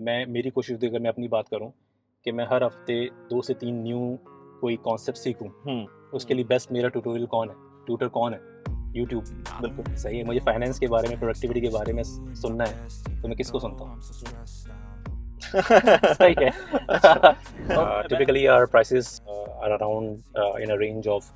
मैं मेरी कोशिश होती है, अगर मैं अपनी बात करूँ, कि मैं हर हफ्ते 2 से 3 न्यू कोई कॉन्सेप्ट सीखूँ। उसके लिए बेस्ट मेरा ट्यूटोरियल कौन है, ट्यूटर कौन है? यूट्यूब। बिल्कुल सही है, मुझे फाइनेंस के बारे में, प्रोडक्टिविटी के बारे में सुनना है, तो मैं किसको सुनता हूँ? सही है। अच्छा Typically our prices are around in a range of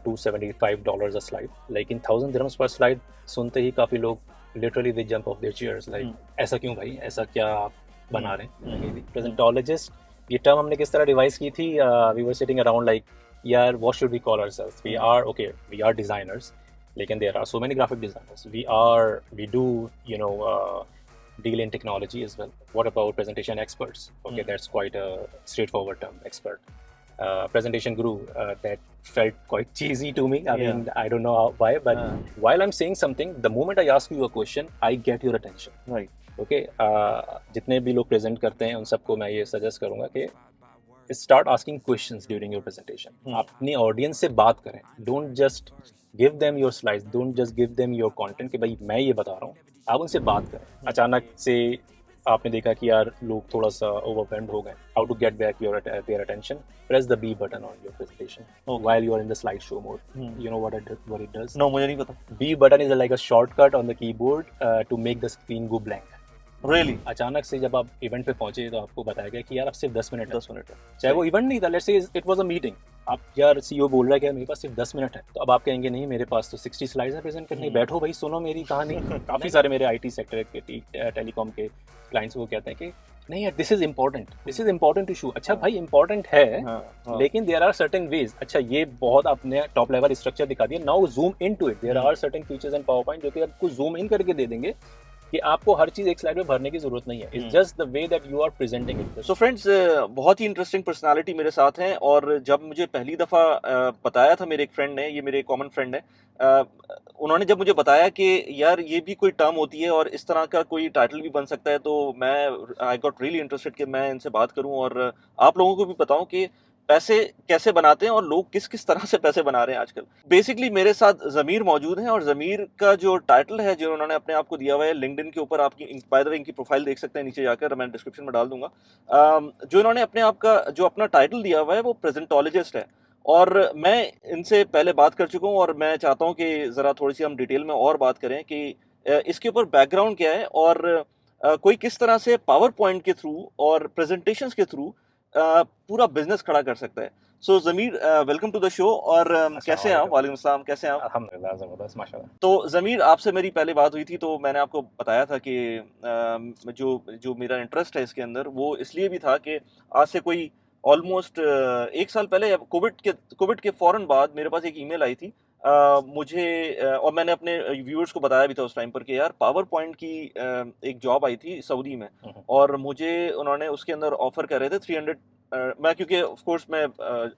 $275 a slide. लेकिन 1000 dirhams per slide सुनते ही काफ़ी लोग literally they jump off their chairs like ऐसा क्यों भाई, ऐसा क्या आप बना रहे हैं? Presentologist, ये टर्म हमने किस तरह डिवाइस की थी? We were sitting around like यार what should we call ourselves? We are designers, लेकिन there are so many graphic designers. We do deal in technology as well. What about presentation experts? Okay, that's quite a straightforward term, expert. Presentation guru, that felt quite cheesy to me. I mean, I don't know why, but while I'm saying something, the moment I ask you a question, I get your attention. Right. Okay, जितने भी लोग present करते हैं उन सबको मैं ये suggest करूंगा कि start asking questions during your presentation. अपनी ऑडियंस से बात करें. Don't just give them your slides. Don't just give them your content कि भाई मैं ये बता रहा हूँ. आप उनसे बात करें. अचानक से आपने देखा कि यार लोग थोड़ा सा overwhelmed हो गए. How to get back their attention? Press the B button on your presentation while you are in the slideshow mode. You know what it does? No, मुझे नहीं पता. B button is like a shortcut on the keyboard to make the screen go blank. Really? अचानक से जब आप event पे पहुंचे तो आपको बताया गया कि यार आप सिर्फ 10 मिनट है, चाहे वो इवेंट नहीं था, let's say it was a meeting, आप यार सीईओ बोल रहा है कि मेरे पास सिर्फ 10 मिनट है, तो अब आप कहेंगे नहीं मेरे पास तो 60 स्लाइड्स है प्रेजेंट करने, बैठो भाई सुनो मेरी कहानी। काफ़ी सारे मेरे आईटी सेक्टर के टेलीकॉम के क्लाइंट्स वो कहते हैं कि नहीं यार दिस इज इम्पोर्टेंट इशू। अच्छा भाई इंपॉर्टेंट है, लेकिन देयर आर सर्टेन वेज। अच्छा ये बहुत आपने टॉप लेवल स्ट्रक्चर दिखा दिया, now zoom in to it. There are certain features in PowerPoint जो कि आपको जूम इन करके दे देंगे कि आपको हर चीज एक स्लाइड में भरने की जरूरत नहीं है। It's just the way that you are presenting it. So friends, बहुत ही इंटरेस्टिंग पर्सनालिटी मेरे साथ हैं, और जब मुझे पहली दफ़ा बताया था मेरे एक फ्रेंड ने, ये मेरे एक कॉमन फ्रेंड है, उन्होंने जब मुझे बताया कि यार ये भी कोई टर्म होती है और इस तरह का कोई टाइटल भी बन सकता है, तो आई गॉट रियली इंटरेस्टेड कि मैं इनसे बात करूं और आप लोगों को भी बताऊं कि पैसे कैसे बनाते हैं और लोग किस किस तरह से पैसे बना रहे हैं आजकल। बेसिकली मेरे साथ ज़मीर मौजूद हैं, और ज़मीर का जो टाइटल है जो उन्होंने अपने आप को दिया हुआ है, लिंक्डइन के ऊपर आपकी बाय द वे इनकी प्रोफाइल देख सकते हैं नीचे जाकर, मैं डिस्क्रिप्शन में डाल दूंगा। जो इन्होंने अपने आप का जो अपना टाइटल दिया हुआ है वो प्रेजेंटोलॉजिस्ट है, और मैं इनसे पहले बात कर चुका हूँ, और मैं चाहता हूँ कि ज़रा थोड़ी सी हम डिटेल में और बात करें कि इसके ऊपर बैकग्राउंड क्या है, और कोई किस तरह से पावर पॉइंट के थ्रू और प्रेजेंटेशंस के थ्रू पूरा बिजनेस खड़ा कर सकता है। सो ज़मीर, वेलकम टू द शो। और कैसे हैं आप? वालेकुम अस्सलाम, कैसे हैं आप? अल्हम्दुलिल्लाह ज़बरदस्त माशाल्लाह। तो ज़मीर, आपसे मेरी पहले बात हुई थी तो मैंने आपको बताया था कि जो जो मेरा इंटरेस्ट है इसके अंदर वो इसलिए भी था कि आज से कोई ऑलमोस्ट 1 साल पहले, कोविड के फ़ौरन बाद मेरे पास एक ईमेल आई थी। मुझे और मैंने अपने व्यूअर्स को बताया भी था उस टाइम पर कि यार पावर पॉइंट की एक जॉब आई थी सऊदी में, और मुझे उन्होंने उसके अंदर ऑफ़र कर रहे थे 300। मैं क्योंकि ऑफ कोर्स मैं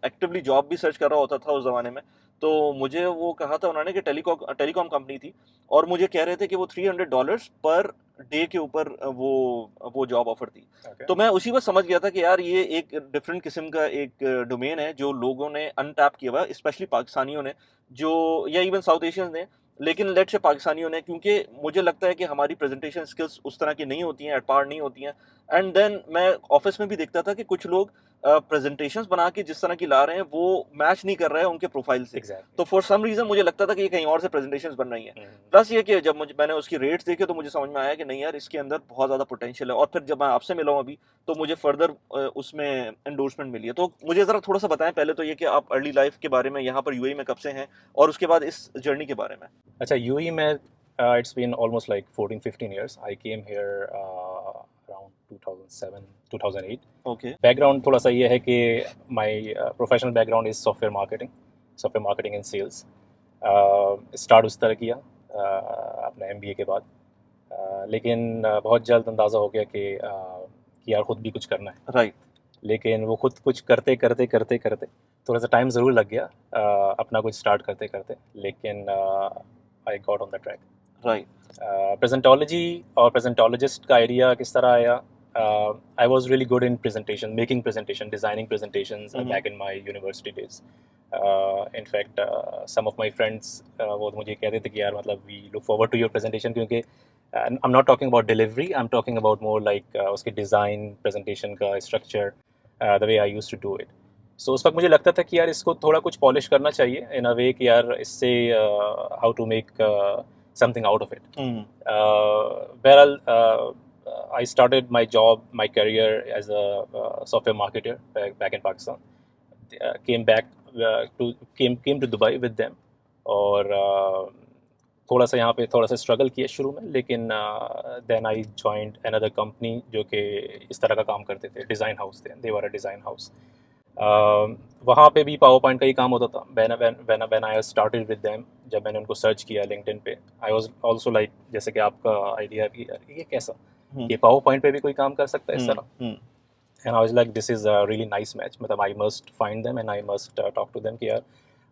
एक्टिवली जॉब भी सर्च कर रहा होता था उस ज़माने में, तो मुझे वो कहा था उन्होंने कि टेलीकॉम कंपनी थी, और मुझे कह रहे थे कि वो $300 पर डे के ऊपर वो जॉब ऑफर थी। तो मैं उसी वक्त समझ गया था कि यार ये एक डिफरेंट किस्म का एक डोमेन है जो लोगों ने अनटैप किया हुआ, स्पेशली पाकिस्तानियों ने, जो या इवन साउथ एशियंस ने, लेकिन लेट से पाकिस्तानियों ने, क्योंकि मुझे लगता है कि हमारी प्रेजेंटेशन स्किल्स उस तरह की नहीं होती हैं, एट पार नहीं होती हैं। एंड देन मैं ऑफिस में भी देखता था कि कुछ लोग प्रेजेंटेशंस बना के जिस तरह की ला रहे हैं वो मैच नहीं कर रहा है उनके प्रोफाइल से। तो फॉर सम रीजन मुझे लगता था कि ये कहीं और से प्रेजेंटेशंस बन रही हैं। प्लस ये कि जब मैंने उसकी रेट्स देखे तो मुझे समझ में आया कि नहीं यार इसके अंदर बहुत ज़्यादा पोटेंशियल है, और फिर जब मैं आपसे मिला हूं अभी तो मुझे फर्दर उसमें एंडोर्समेंट मिली है। तो मुझे ज़रा थोड़ा सा बताएं पहले तो ये कि आप अर्ली लाइफ के बारे में, यहाँ पर यूएई में कब से हैं, और उसके बाद इस जर्नी के बारे में। अच्छा, यूएई में it's been almost like 14-15 years. I came here around 2007, 2008. Okay. Background थोड़ा सा ये है कि my professional background is software marketing and sales. Start उस तरह किया अपना एमबीए के बाद, लेकिन बहुत जल्द अंदाज़ा हो गया कि यार ख़ुद भी कुछ करना है। राइट। लेकिन वो खुद कुछ करते करते करते करते थोड़ा सा टाइम ज़रूर लग गया अपना कुछ स्टार्ट करते करते, लेकिन I got on the track. Right. Presentology और प्रेजेंटोलॉजिस्ट का आइडिया किस तरह आया? I was really good in presentation, making presentation, designing presentations back in my university days. In fact some of my friends वो मुझे कहते थे कि यार मतलब we look forward to your presentation, क्योंकि I am not talking about delivery, I am talking about more like उसके design, presentation का structure, the way I used to do it. So उस वक्त मुझे लगता था कि यार इसको थोड़ा कुछ पॉलिश करना चाहिए इन अ वे कि यार इससे how to make something out of it. Behral, I started my job, my career as a software marketer back in Pakistan. Came back came to Dubai with them, और थोड़ा सा यहाँ पे थोड़ा सा स्ट्रगल किया शुरू में, लेकिन then I joined another company जो कि इस तरह का काम करते थे, डिज़ाइन हाउस थे, दे वर अ डिज़ाइन हाउस. वहाँ पे भी पावर पॉइंट का ही काम होता था. When I started with them, जब मैंने उनको सर्च किया लिंक्डइन पे, आई वाज आल्सो लाइक, जैसे कि आपका आइडिया भी यार ये कैसा कि पावर पॉइंट पे भी कोई काम कर सकता है इस तरह. And I was like, this is a really nice match. मतलब I must find them and I must talk to them कि यार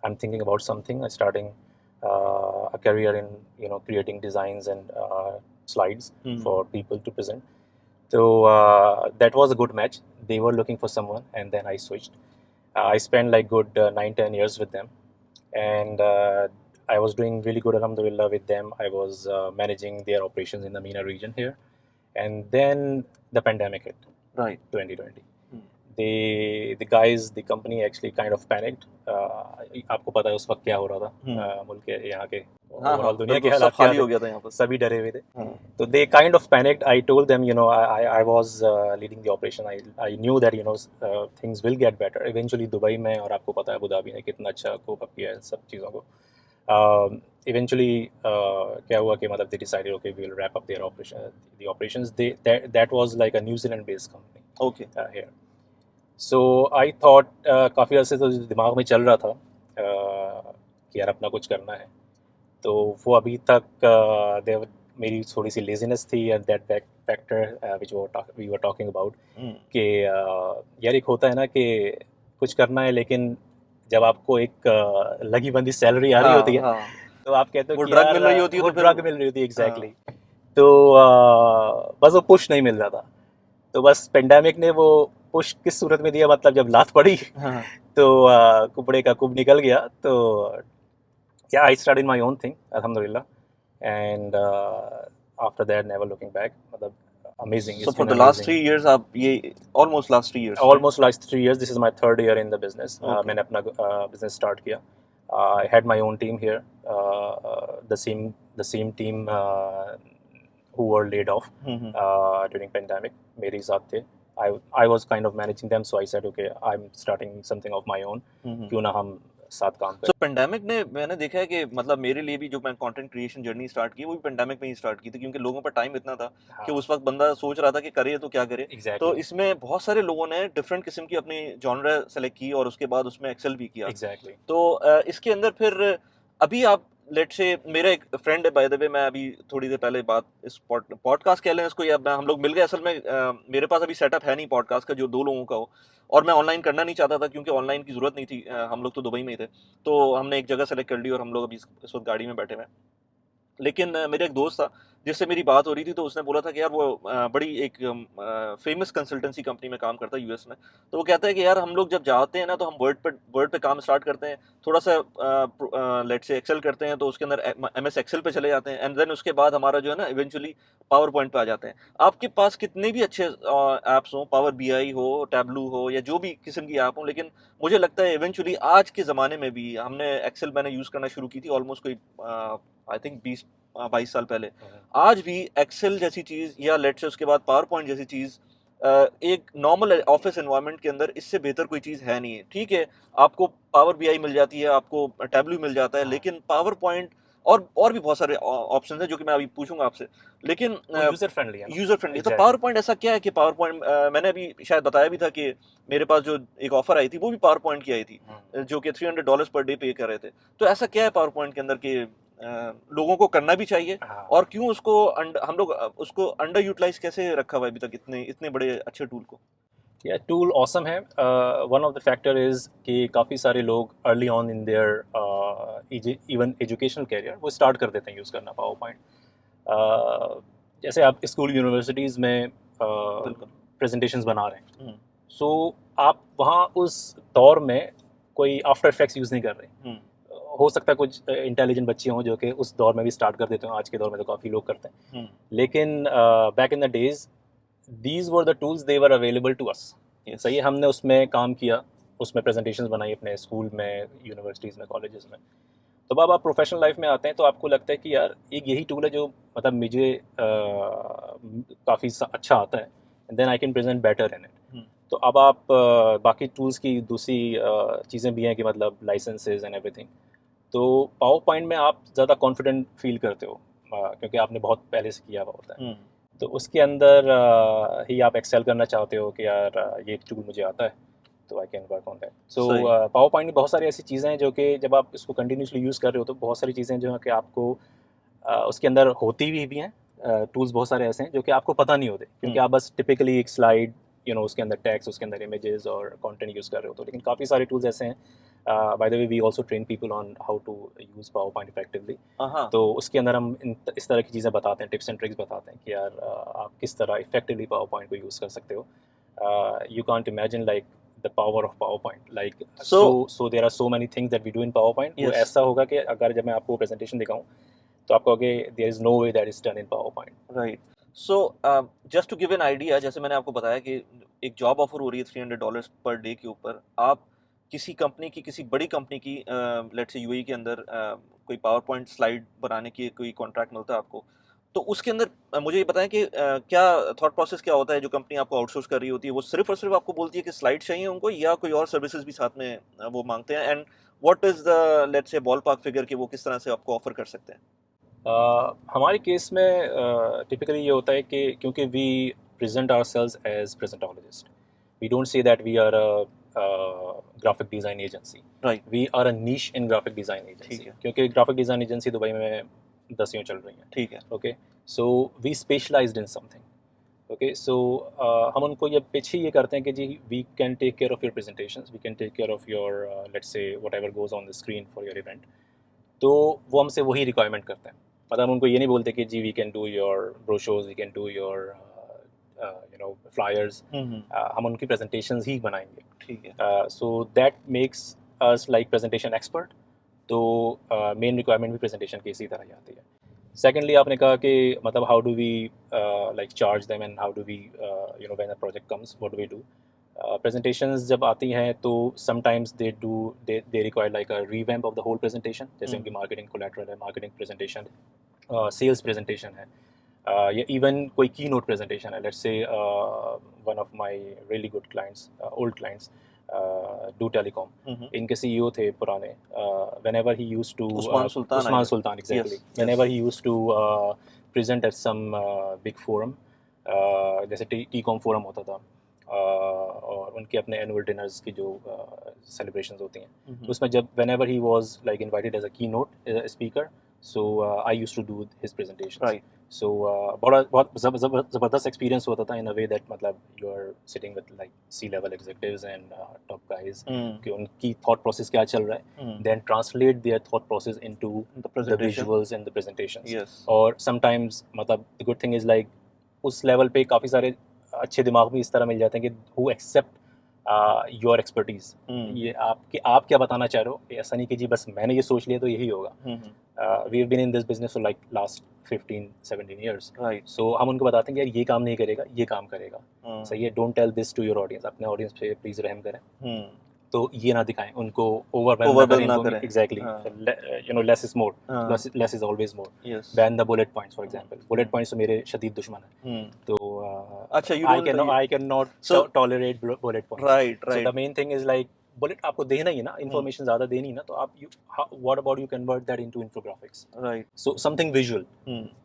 I'm thinking about something, starting a career in creating designs and slides for people to present. So that was a good match. They were looking for someone, and then I switched. I spent like good 9-10 years with them, and I was doing really good, alhamdulillah, with them. I was managing their operations in the MENA region here, and then the pandemic hit. Right. 2020. The guys, the company actually kind of panicked. आपको पता है उस वक्त क्या हो रहा था मुल्क के यहाँ के ओवरऑल दुनिया के हालात क्या हो गया था यहाँ पर, सभी डरे हुए थे. तो they kind of panicked. I told them, I was leading the operation. I knew that things will get better eventually. Dubai में, और आपको पता है अबू धाबी ने कितना अच्छा कोप अप किया है सब चीज़ों को. Eventually क्या हुआ कि मतलब they decided, okay, we will wrap up their operations. That was like a New Zealand based company. Okay. Here. So I thought काफ़ी अर्से से दिमाग में चल रहा था कि यार अपना कुछ करना है. तो वो अभी तक मेरी थोड़ी सी लेजीनेस थी, and that factor which we were talking about कि यार एक होता है ना कि कुछ करना है, लेकिन जब आपको एक लगी बंदी सैलरी आ रही होती है, तो आप कहते हो कि ड्रग मिल रही होती है, वो ड्रग मिल रही होती है एग्जैक्टली. तो बस वो पुश नहीं मिल रहा था. तो बस पेंडेमिक ने वो पुश किस सूरत में दिया, मतलब जब लात पड़ी तो कुपड़े का कुब निकल गया. तो yeah, I started my own thing, alhamdulillah, and after that never looking back. मतलब amazing. So for the last 3 years आप ये almost last 3 years, this is my third year in the business. मैंने अपना business start किया. I had my own team here, the same team who were laid off during pandemic. मेरे साथ थे. I was kind of managing them, so I said, okay, I'm starting something of my own. क्यों ना हम साथ काम करें. So pandemic ने, मैंने देखा है कि मतलब मेरे लिए भी जो मैं कंटेंट क्रिएशन जर्नी स्टार्ट की वो भी पेंडेमिक में ही स्टार्ट की थी, क्योंकि लोगों पर टाइम इतना था कि उस वक्त बंदा सोच रहा था कि करे तो क्या करे. तो इसमें बहुत सारे लोगों ने डिफरेंट किस्म की अपनी जॉनर सेलेक्ट की और उसके बाद उसमें एक्सेल भी किया. तो इसके अंदर फिर अभी आप लेट से, मेरा एक फ्रेंड है बाय द वे, मैं अभी थोड़ी देर पहले बात, इस पॉडकास्ट कह लें इसको, या हम लोग मिल गए. असल में मेरे पास अभी सेटअप है नहीं पॉडकास्ट का जो 2 लोगों का हो, और मैं ऑनलाइन करना नहीं चाहता था क्योंकि ऑनलाइन की ज़रूरत नहीं थी. हम लोग तो दुबई में ही थे, तो हमने एक जगह सेलेक्ट कर ली और हम लोग अभी इस वक्त गाड़ी में बैठे हुए हैं. लेकिन मेरा एक दोस्त था जिससे मेरी बात हो रही थी, तो उसने बोला था कि यार वो बड़ी एक फेमस कंसल्टेंसी कंपनी में काम करता है यूएस में. तो वो कहता है कि यार हम लोग जब जाते हैं ना, तो हम वर्ड पे काम स्टार्ट करते हैं, थोड़ा सा लेट से एक्सेल करते हैं, तो उसके अंदर एमएस एक्सेल पे चले जाते हैं, एंड देन उसके बाद हमारा जो है ना इवेंचुअली पावर पॉइंट पे आ जाते हैं. आपके पास कितने भी अच्छे ऐप्स हो, पावर बीआई हो, टैबलू हो, या जो भी किस्म की ऐप हो, लेकिन मुझे लगता है इवेंचुअली आज के ज़माने में भी, हमने एक्सेल मैंने यूज़ करना शुरू की थी ऑलमोस्ट कोई आई थिंक 20-22 साल पहले. आज भी एक्सेल जैसी चीज़, या लेट से उसके बाद पावर पॉइंट जैसी चीज़, एक नॉर्मल ऑफिस एनवायरनमेंट के अंदर इससे बेहतर कोई चीज़ है नहीं है. ठीक है, आपको पावर बीआई मिल जाती है, आपको टैबलू मिल जाता है, लेकिन पावर पॉइंट और भी बहुत सारे ऑप्शन हैं जो कि मैं अभी पूछूंगा आपसे, लेकिन यूजर फ्रेंडली. तो पावर पॉइंट ऐसा क्या है कि पावर पॉइंट, मैंने अभी शायद बताया भी था कि मेरे पास जो एक ऑफर आई थी वो भी पावर पॉइंट की आई थी, जो कि $300 पर डे पे कर रहे थे. तो ऐसा क्या है पावर पॉइंट के अंदर कि लोगों को करना भी चाहिए, और क्यों उसको हम लोग उसको अंडर यूटिलाइज कैसे रखा हुआ है अभी तक इतने बड़े अच्छे टूल को? टूल ऑसम है. One of the factor is कि काफ़ी सारे लोग early on in there even educational career वो स्टार्ट कर देते हैं यूज़ करना पावर पॉइंट. जैसे आप स्कूल यूनिवर्सिटीज़ में प्रेजेंटेशंस बना रहे हैं, सो आप वहाँ उस दौर में कोई आफ्टर इफेक्ट्स यूज़ नहीं कर रहे। हो सकता है कुछ इंटेलिजेंट बच्चे हों जो कि उस दौर में भी स्टार्ट कर देते हो, आज के दौर में तो काफ़ी लोग करते हैं, लेकिन back in the days these were the tools they were available to us. सही है, हमने उसमें काम किया, उसमें प्रेजेंटेशंस बनाई अपने स्कूल में, यूनिवर्सिटीज़ में, कॉलेजेस में। तो अब आप प्रोफेशनल लाइफ में आते हैं तो आपको लगता है कि यार एक यही टूल है जो मतलब मुझे काफ़ी अच्छा आता है, and then I can present better in it. तो अब आप बाकी टूल्स की दूसरी चीज़ें भी हैं कि मतलब लाइसेंसेज एंड एवरीथिंग। तो पावर पॉइंट में आप ज़्यादा कॉन्फिडेंट फील करते हो क्योंकि आपने बहुत पहले से किया हुआ होता है। तो उसके अंदर ही आप एक्सेल करना चाहते हो कि यार ये टूल मुझे आता है, तो I can work on that. So power point में बहुत सारी ऐसी चीज़ें हैं जो कि जब आप इसको कंटिन्यूसली यूज़ कर रहे हो तो बहुत सारी चीज़ें जो है कि आपको उसके अंदर होती भी हैं। टूल्स बहुत सारे ऐसे हैं जो कि आपको पता नहीं होते, क्योंकि आप बस टिपिकली एक स्लाइड उसके अंदर टेक्स्ट, उसके अंदर इमेजेस और कंटेंट यूज़ कर रहे हो। तो लेकिन काफ़ी सारे टूल्स ऐसे हैं। By the way we also train people on how to use PowerPoint effectively. तो उसके अंदर हम इस तरह की चीज़ें बताते हैं, टिप्स एंड ट्रिक्स बताते हैं कि यार आप किस तरह इफेक्टिवली पावर पॉइंट को यूज़ कर सकते हो। You can't imagine like the power of PowerPoint. Like so there are so many things that we do in PowerPoint. वो ऐसा होगा कि अगर जब मैं आपको प्रेजेंटेशन दिखाऊं तो आप कहोगे there is no way that is done in PowerPoint. Right. So just to give an idea, जैसे मैंने आपको बताया कि एक जॉब ऑफर हो रही है $300 पर डे के ऊपर, आप किसी कंपनी की, किसी बड़ी कंपनी की, लेट्स से यूएई के अंदर कोई पावर पॉइंट स्लाइड बनाने की कोई कॉन्ट्रैक्ट मिलता है आपको, तो उसके अंदर मुझे ये बताएं कि क्या थॉट प्रोसेस क्या होता है। जो कंपनी आपको आउटसोर्स कर रही होती है वो सिर्फ और सिर्फ आपको बोलती है कि स्लाइड चाहिए उनको, या कोई और सर्विसेज भी साथ में वो मांगते हैं, and what is the let's say ball park figure कि वो किस तरह से आपको ऑफर कर सकते हैं? हमारे केस में टिपिकली ये होता है कि क्योंकि we present ourselves as presentologist, we don't say that we are a graphic design agency, right. We are a niche in graphic design agency. ठीक है। क्योंकि ग्राफिक डिज़ाइन एजेंसी दुबई में 10 यूँ चल रही हैं। ठीक है। Okay, so we specialized in something. Okay, so हम उनको ये पिच ही ये करते हैं कि जी we can take care of your presentations, we can take care of your let's say whatever goes on the screen for your event. तो वो हमसे वही रिक्वायरमेंट करते हैं। मतलब हम उनको ये नहीं बोलते कि जी we can do your brochures, we can do your flyers. हम उनकी प्रेजेंटेशंस ही बनाएंगे। ठीक है। So that makes us like presentation expert. तो मेन रिक्वायरमेंट भी प्रेजेंटेशन की इसी तरह ही आती है। सेकेंडली आपने कहा कि मतलब how do we like charge them and how do we when a project comes what do we do. Presentations जब आती हैं तो sometimes they require like a revamp of the whole presentation. जैसे उनकी मार्केटिंग कोलैटरल है, marketing presentation, sales presentation है, या even कोई की नोट प्रेजेंटेशन है। Let's say one of my really good clients, old clients, du telecom, इनके CEO थे पुराने। Whenever he used to Usman Sultan, Usman Sultan, exactly, whenever he used to present at some big forum, जैसे T com forum होता था, और उनके अपने एनुअल डिनर्स की जो सेलिब्रेशंस होती हैं, तो उसमें जब whenever he was like invited as a keynote speaker, so I used to do his presentations. Right. So बहुत ज़बरदस्त एक्सपीरियंस होता था इन अ वे दैट मतलब you are sitting with like C level executives and top guys, कि उनकी thought process क्या चल रहा है, then translate their thought process into the visuals and the presentations. Yes. और समटाइम्स मतलब the good thing is like उस level पे काफ़ी सारे अच्छे दिमाग भी इस तरह मिल जाते हैं कि हु एक्सेप्ट योर एक्सपर्टीज़। ये आप क्या बताना चाह रहे हो, ऐसा नहीं कि जी बस मैंने ये सोच लिया तो यही होगा। We have been in this business for like last 15-17 years. Right. सो हम उनको बताते हैं कि यार ये काम नहीं करेगा, ये काम करेगा। सही है, don't tell this to your audience, अपने ऑडियंस पे प्लीज़ रहम करें। तो ये ना दिखाएं उनको, ओवरवेलम ना करें। Exactly, less is more, less is always more. Ban the bullet points for example. Bullet points तो मेरे शदीद दुश्मन हैं। तो अच्छा, आई can not tolerate bullet points. Right. So the main thing is like bullet आपको देना ही है ना, इन्फॉर्मेशन ज़्यादा देनी है ना, तो आप what about you convert that into infographics. Right. So something visual.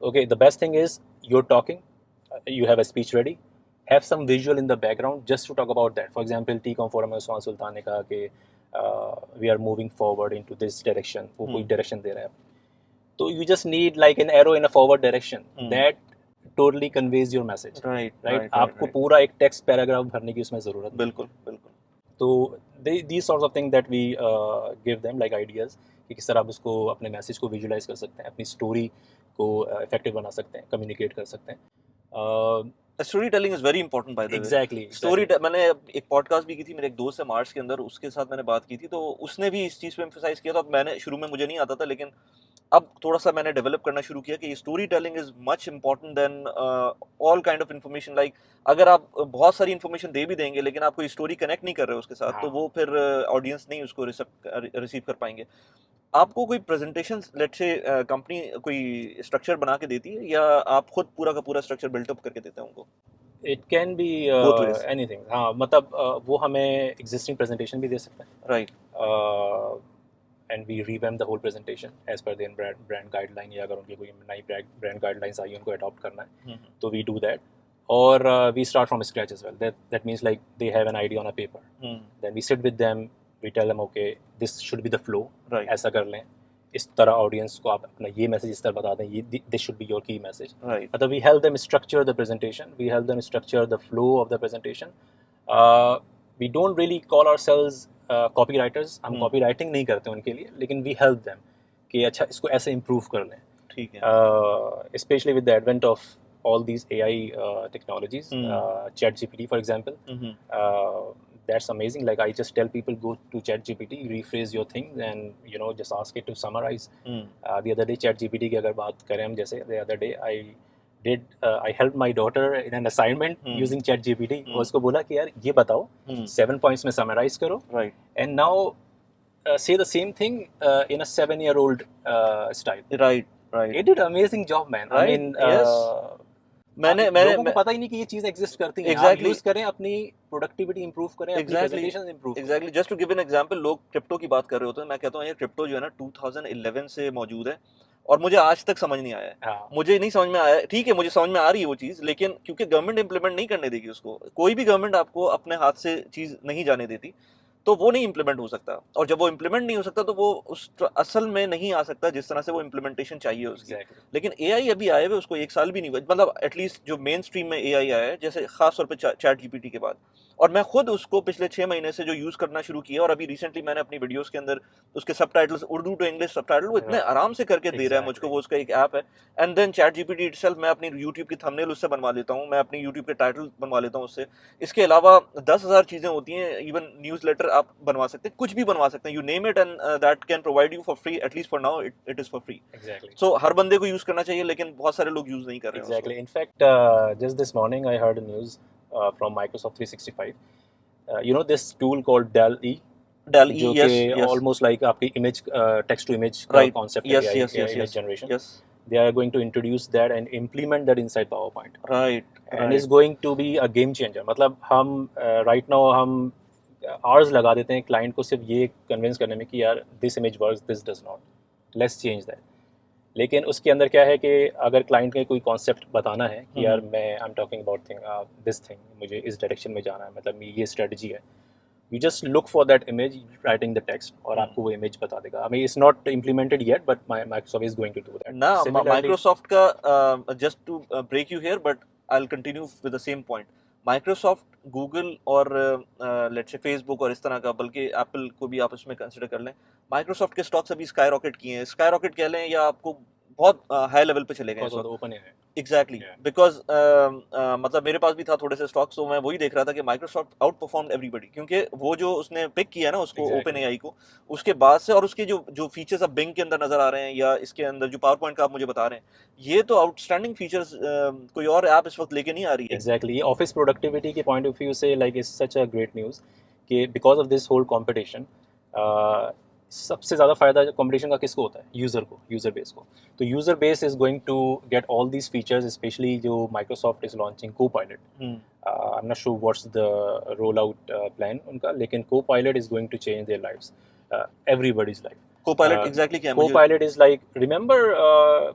Okay, the best thing is you're talking, you have a speech ready, have some visual in the background just to talk about that. For example, TCOM forum में उस्मान सुल्तान ने कहा कि we are moving forward into this direction, वो कोई direction दे रहा है, तो you just need like an arrow in a forward direction that totally conveys your message. right? आपको पूरा एक text paragraph भरने की उसमें ज़रूरत नहीं। बिल्कुल बिल्कुल। तो these sorts of things that we give them like ideas कि किस तरह आप उसको अपने मैसेज को विजुलाइज कर सकते हैं, अपनी स्टोरी को इफेक्टिव बना सकते हैं, कम्युनिकेट कर सकते हैं। Story telling is very important bye the way. Exactly मैंने एक पॉडकास्ट भी की थी, मेरे एक दोस्त है मार्च के अंदर, उसके साथ मैंने बात की थी, तो उसने भी इस चीज़ पे एम्फसाइज किया था। मैंने शुरू में मुझे नहीं आता था, लेकिन अब थोड़ा सा मैंने डेवलप करना शुरू किया कि story telling is much important than all kind of information. Like अगर आप बहुत सारी इन्फॉर्मेशन दे भी देंगे, लेकिन आप कोई स्टोरी कनेक्ट नहीं कर रहे हो उसके साथ, तो हाँ वो फिर ऑडियंस नहीं उसको रिसीव कर पाएंगे। आपको कोई प्रेजेंटेशन लेट्स से कंपनी कोई स्ट्रक्चर बना के देती है, या आप खुद पूरा का पूरा स्ट्रक्चर बिल्टअप करके देते हैं उनको? It can B both ways. Anything. हाँ मतलब वो हमें एग्जिस्टिंग प्रेजेंटेशन भी दे सकते हैं right. And we revamp the whole presentation as per their brand guideline, या अगर उनकी कोई नई ब्रांड गाइडलाइंस आई उनको अडॉप्ट करना है तो वी डू दैट। और we start from scratch as well. That means like they have an idea on a paper, then we sit with them, we tell them okay this should be the flow, right. ऐसा कर लें, इस तरह audience को आप अपना ये message इस तरह बता दें, ये this should be your key message. Right. मतलब we help them structure the presentation, we help them structure the flow of the presentation. We don't really call ourselves copy writers, हम कॉपी राइटिंग नहीं करते उनके लिए, लेकिन we help them कि अच्छा इसको ऐसे इम्प्रूव कर लें। ठीक है। Especially with the advent of all these AI technologies, ChatGPT for example, that's amazing. Like I just tell people, go to ChatGPT, rephrase your things, and just ask it to summarize. The other day ChatGPT की अगर बात करें हम, जैसे the other day I helped my daughter in an assignment using ChatGPT। और उसको बोला कि यार ये बताओ 7 points में summarize करो, right. and now say the same thing in a 7-year-old style। Right. Right. It did amazing job, man. I Right, mean, yes. लोगों को पता ही नहीं कि ये चीज़ एग्जिस्ट करती हैं। आप Exactly. यूज करें, अपनी प्रोडक्टिविटी इंप्रूव करें, अपनी प्रेजेंटेशन इंप्रूव करें। Exactly. Just to give an example, लोग क्रिप्टो की बात कर रहे होते हैं, मैं कहता हूँ ये क्रिप्टो जो है ना 2011 से मौजूद है, और मुझे आज तक समझ नहीं आया है। हाँ मुझे नहीं समझ में आया, ठीक है, मुझे समझ में आ रही है वो चीज़, लेकिन क्योंकि गवर्नमेंट इंप्लीमेंट नहीं करने देगी उसको, कोई भी गवर्नमेंट आपको अपने हाथ से चीज़ नहीं जाने देती, तो वो नहीं इम्प्लीमेंट हो सकता। और जब वो इम्प्लीमेंट नहीं हो सकता, तो वो उस असल में नहीं आ सकता जिस तरह से वो इम्प्लीमेंटेशन चाहिए उसकी। एग्जैक्टली। लेकिन एआई अभी आए हुए उसको 1 साल भी नहीं हुआ, मतलब एटलीस्ट जो मेन स्ट्रीम में एआई आया है, जैसे खास तौर पे चैट जीपीटी के बाद। और मैं खुद उसको पिछले 6 महीने से जो यूज करना शुरू किया, और अभी रिसेंटली मैंने अपनी वीडियोस के अंदर उसके subtitles Urdu to English subtitle वो इतने आराम से करके दे रहा है मुझको, वो उसका एक ऐप है। And then ChatGPT itself, मैं अपनी यूट्यूब की थंबनेल उससे बनवा लेता हूँ, मैं अपनी यूट्यूब के टाइटल बनवा लेता हूँ उससे। इसके अलावा 10,000 चीजें होती हैं, इवन न्यूज लेटर आप बनवा सकते हैं, कुछ भी बनवा सकते हैं, you name it, and that can provide you for free, at least for now it is for free. Exactly. So हर बंदे को यूज करना चाहिए, लेकिन बहुत सारे लोग यूज नहीं कर रहे हैं exactly. In fact just this morning I heard a news from Microsoft 365। You know this tool called DALL-E, DALL E, जो यस कि यस, ऑलमोस्ट लाइक आपकी इमेज टेक्स्ट टू इमेज का राइट, कॉन्सेप्ट है, yes yes yes image yes generation. Yes, They are going to introduce that and implement that inside PowerPoint, right and it's going to be a game changer। मतलब हम right now हम hours लगा देते हैं client को सिर्फ ये convince करने में कि यार this image works, this does not, let's change that. लेकिन उसके अंदर क्या है कि अगर क्लाइंट के कोई कॉन्सेप्ट बताना है कि यार मैं आई am talking about this thing, मुझे इस डायरेक्शन में जाना है, मतलब ये स्ट्रेटजी है, you just look for that image, writing the text, और आपको वो इमेज बता देगा। I mean it's not implemented yet, but Microsoft is going to do that ना। सिमिलरली। माइक्रोसॉफ्ट का, just to break you here, but I will continue with the same point. Microsoft, Google और let's say Facebook और इस तरह का, बल्कि Apple को भी आप इसमें कंसिडर कर लें, माइक्रोसॉफ्ट के स्टॉक्स अभी स्काई रॉकेट किए हैं, स्काई रॉकेट कह लें, या आपको बहुत हाई लेवल पे चले गए इस बिकॉज ऑफ वक्त। The open AI. Exactly, Yeah. Because मतलब मेरे पास भी था थोड़े से स्टॉक्स, तो मैं वही देख रहा था कि माइक्रोसॉफ्ट आउट परफॉर्म एवरीबडी, क्योंकि वो जो उसने पिक किया ना उसको, Exactly. ओपन एआई को, उसके बाद से, और उसके जो जो फीचर्स अब बिंग के अंदर नजर आ रहे हैं, या इसके अंदर जो पावर पॉइंट का आप मुझे बता रहे हैं, ये तो आउटस्टैंडिंग फीचर्स कोई और ऐप इस वक्त लेके नहीं आ रही है। एग्जैक्टली। ऑफिस प्रोडक्टिविटी के पॉइंट ऑफ व्यू से like it's such a great news कि because of this whole competition सबसे ज़्यादा फ़ायदा कंपटीशन का किसको होता है? यूज़र को, यूज़र बेस को। तो user base is going to get all these features, specially जो Microsoft is launching Copilot। I am not sure what's the roll out plan उनका, लेकिन Copilot is going to change their lives, everybody's life. Copilot exactly क्या है मुझे? Copilot is like, remember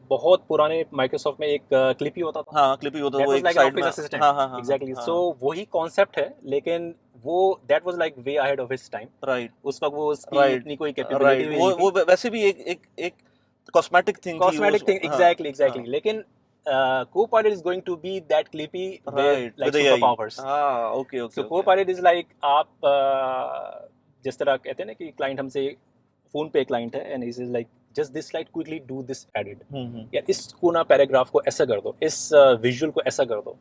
बहुत पुराने Microsoft में एक क्लिप ही होता था, हाँ, क्लिप ही होता है, that वो was एक like an साइड में। office assistant। हाँ हाँ हाँ, Exactly। हाँ, So वही concept है, लेकिन वो that was like way ahead of its time। Right उस वक्त वो उसकी राइट इतनी कोई capability राइट, भी वो नहीं थी। वो वैसे भी एक एक एक कॉस्मेटिक थिंग थी वो, Cosmetic thing, हाँ exactly, हाँ, exactly। लेकिन Copilot is going to be that clippy with right, like with AI. superpowers। हाँ, okay okay So okay, Copilot is like आप जिस तरह कहते हैं ना कि क्लाइंट हमसे फोन पे क्लाइंट है and he says like just this slide quickly do this edit, या इसको ना पैराग्राफ को ऐसा कर दो, इस विजुअल को ऐसा कर दो,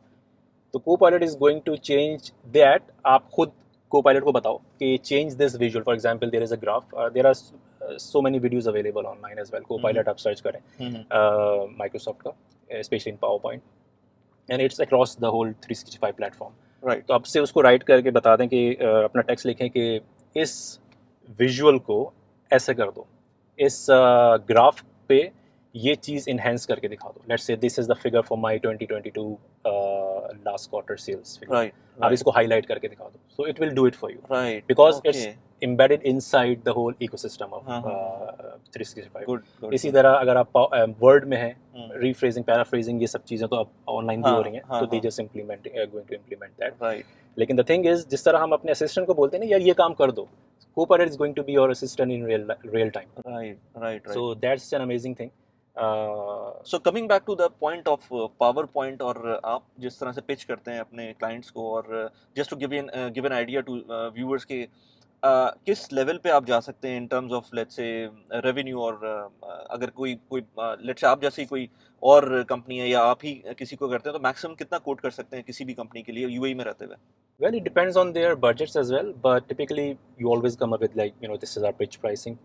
तो Copilot is going to change that. आप खुद को पायलट को बताओ कि change this visual. For example there is a graph, there are so many videos available online as well. Copilot आप सर्च करें माइक्रोसॉफ्ट का, specially in PowerPoint, and it's across the whole 365 platform. Right. तो आपसे उसको right करके बता दें कि अपना टेक्स्ट लिखें कि इस विजुअल को ऐसे कर दो, इस ग्राफ पे ये चीज़ इन्हेंस करके दिखा दो. Let's say this is the figure for my 2022 last quarter sales figure. Right. आप इसको हाईलाइट करके दिखा दो, so it will do it for you right. Because okay. It's embedded inside the whole ecosystem of हाँ, हाँ. 365. Good. Good. इसी तरह अगर आप वर्ड में हैं, हम्म. रीफ्रेजिंग, पैराफ्रेजिंग, ये सब चीज़ें तो अब ऑनलाइन भी हाँ, हो रही हैं, हाँ, तो दे हाँ. Just implement going to implement that. Right. लेकिन द थिंग इज, जिस तरह हम अपने असिस्टेंट को बोलते हैं ना, यार ये काम कर दो, Copilot is going to be your assistant in real time. Right. Right. Right. So that's an amazing thing. So coming back to the point of PowerPoint, और आप जिस तरह से पिच करते हैं अपने क्लाइंट्स को, और just to give an idea to viewers के किस लेवल पे आप जा सकते हैं in terms of let's say revenue, और अगर कोई लेट्स से आप जैसी कोई और कंपनी है या आप ही किसी को करते हैं, तो मैक्सिमम कितना कोट कर सकते हैं किसी भी कंपनी के लिए यूएई में रहते हुए? Well, it depends on their budgets as well, but typically you always come up with, like, this is our pitch pricing.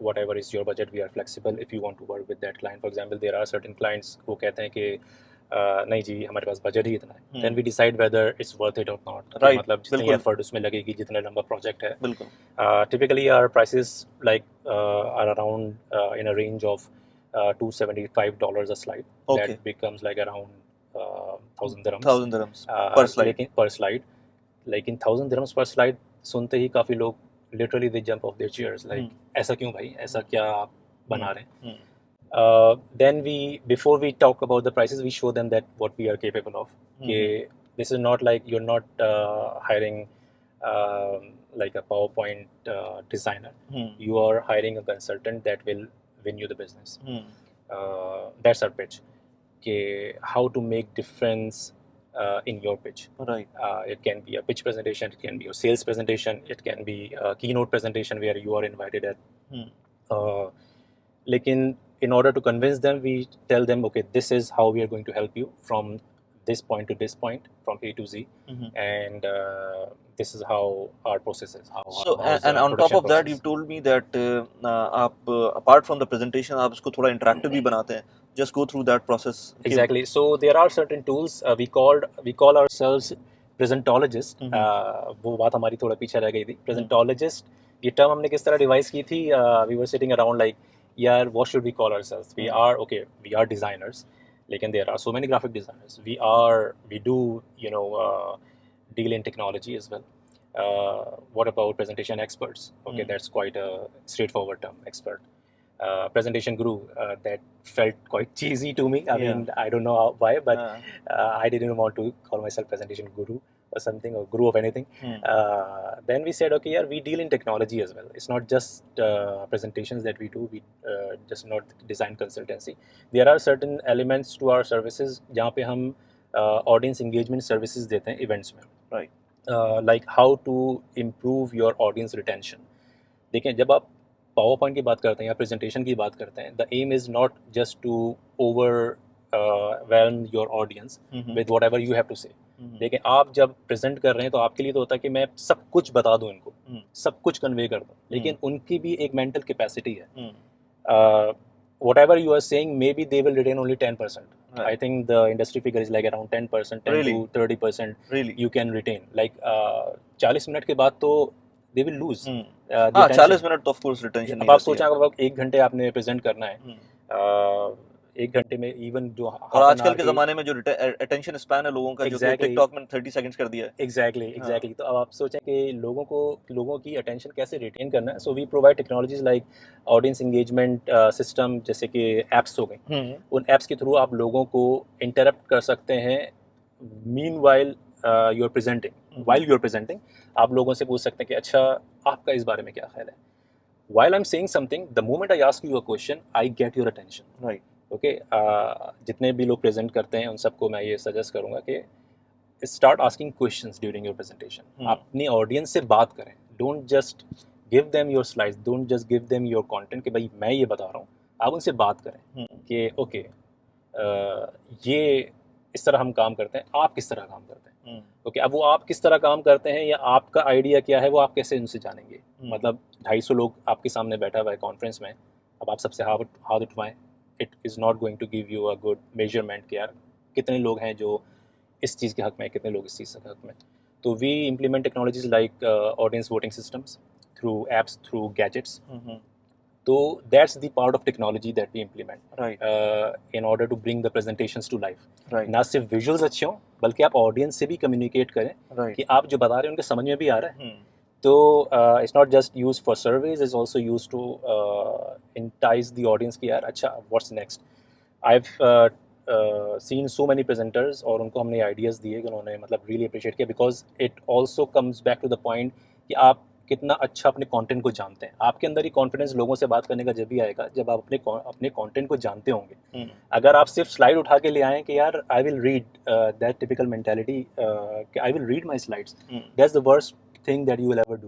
Whatever is your budget, we are flexible if you want to work with that client. For example, there are certain clients who कहते हैं कि नहीं जी, हमारे पास budget ही इतना है. Then we decide whether it's worth it or not. Right. मतलब जितनी effort उसमें लगेगी, जितना लंबा प्रोजेक्ट है. बिल्कुल. Typically our prices are around in a range of $275 a slide. Okay. That becomes like around 1,000 dirhams. 1,000 dirhams per slide. लेकिन per slide, लेकिन 1,000 dirhams per slide सुनते ही काफ़ी लोग literally they jump off their chairs, like ऐसा क्यों भाई, ऐसा क्या आप बना रहे हैं? Then before we talk about the prices, we show them that what we are capable of. This is not like you're not hiring like a PowerPoint designer. You are hiring a consultant that will win you the business. That's our pitch. How to make difference in your pitch. Right. It can be a pitch presentation, it can be a sales presentation, it can be a keynote presentation where you are invited at. Lekin in order to convince them, we tell them, okay, this is how we are going to help you from this point to this point, from A to Z, and this is how our process is. And on top of that, you've told me that आप apart from the presentation, आप इसको थोड़ा interactive भी बनाते हैं. Just go through that process. Exactly. So there are certain tools. We call ourselves presentologist. वो बात हमारी थोड़ा पीछे रह गई थी. Presentologist, ये term हमने किस तरह devise की थी? We were sitting around like, yeah, what should we call ourselves? We are designers. Lekin there are so many graphic designers. We do deal in technology as well. What about presentation experts? Okay, that's quite a straightforward term, expert. Presentation guru, that felt quite cheesy to me. I mean, I don't know why, but I didn't want to call myself presentation guru or something, or guru of anything. Then we said, okay, yeah, we deal in technology as well. It's not just presentations that we do. We just not design consultancy. There are certain elements to our services जहाँ पे हम audience engagement services देते हैं events में. Right. Like how to improve your audience retention. देखें, जब आप power point की बात करते हैं या प्रेजेंटेशन की बात करते हैं, the aim is not just to overwhelm your audience with whatever you have to say. लेकिन आप जब प्रेजेंट कर रहे हैं तो आपके लिए तो होता है कि मैं सब कुछ बता दूं इनको, सब कुछ कन्वे कर दूं, लेकिन उनकी भी एक मेंटल कैपेसिटी है. Whatever you are saying, maybe they will retain only 10%. Right. I think the industry figure is like around 10%, 10 to 30%. Really? You can retain. Like 40 minute के बाद तो they will lose. 40 मिनट तो of course retention. अब आप सोचें, अगर 1 घंटे आपने प्रेजेंट करना है, 1 घंटे में इवन जो और आजकल के ज़माने में जो अटेंशन स्पैन है लोगों का, जो टिकटॉक में 30 सेकंड्स कर दिया है. एग्जैक्टली. तो अब आप सोचें कि लोगों की अटेंशन कैसे रिटेन करना है. So we provide technologies like audience engagement system, जैसे कि एप्स हो गई. उन एप्स के थ्रू आप लोगों को इंटरप्ट कर सकते हैं. मीनवाइल यू आर प्रेजेंटिंग, आप लोगों से पूछ सकते हैं कि अच्छा, आपका इस बारे में क्या ख्याल है. While I'm saying something, the moment I ask you a question, I get your attention. Right. Okay. जितने भी लोग प्रेजेंट करते हैं उन सबको मैं ये सजेस्ट करूँगा कि start asking questions during your presentation. अपनी ऑडियंस से बात करें. Don't just give them your slides, don't just give them your content कि भाई मैं ये बता रहा हूँ. आप उनसे बात करें कि ओके, ये इस तरह हम काम करते हैं, आप किस तरह काम करते हैं। ओके, अब वो आप किस तरह काम करते हैं या आपका आइडिया क्या है, वो आप कैसे उनसे जानेंगे। मतलब 250 लोग आपके सामने बैठा हुआ है कॉन्फ्रेंस में, अब आप सबसे हाथ उठवाएं, it is not going to give you a good measurement कि यार कितने लोग हैं जो इस चीज़ के हक में, कितने लोग इस चीज़ के हक में। तो we implement technologies like audience voting systems through apps, through gadgets. तो that's the part of technology that we implement, Right. In order to bring the presentations to life. Right. ना सिर्फ विजुअल्स अच्छे हों, बल्कि आप ऑडियंस से भी communicate करें Right. कि आप जो बता रहे हैं उनके समझ में भी आ रहा है। तो it's not just use for surveys, it's also use to entice the audience कि यार अच्छा what's next. I have seen so many presenters और उनको हमने आइडियाज़ दिए कि उन्होंने मतलब रियली अप्रिशिएट किया, because it also comes back to the point कि आप कितना अच्छा अपने कंटेंट को जानते हैं। आपके अंदर ही कॉन्फिडेंस लोगों से बात करने का जब भी आएगा जब आप अपने कंटेंट को जानते होंगे। अगर आप सिर्फ स्लाइड उठा के ले आएँ कि यार I will read that typical mentality कि I will read my slides, that's the worst thing that you will ever do.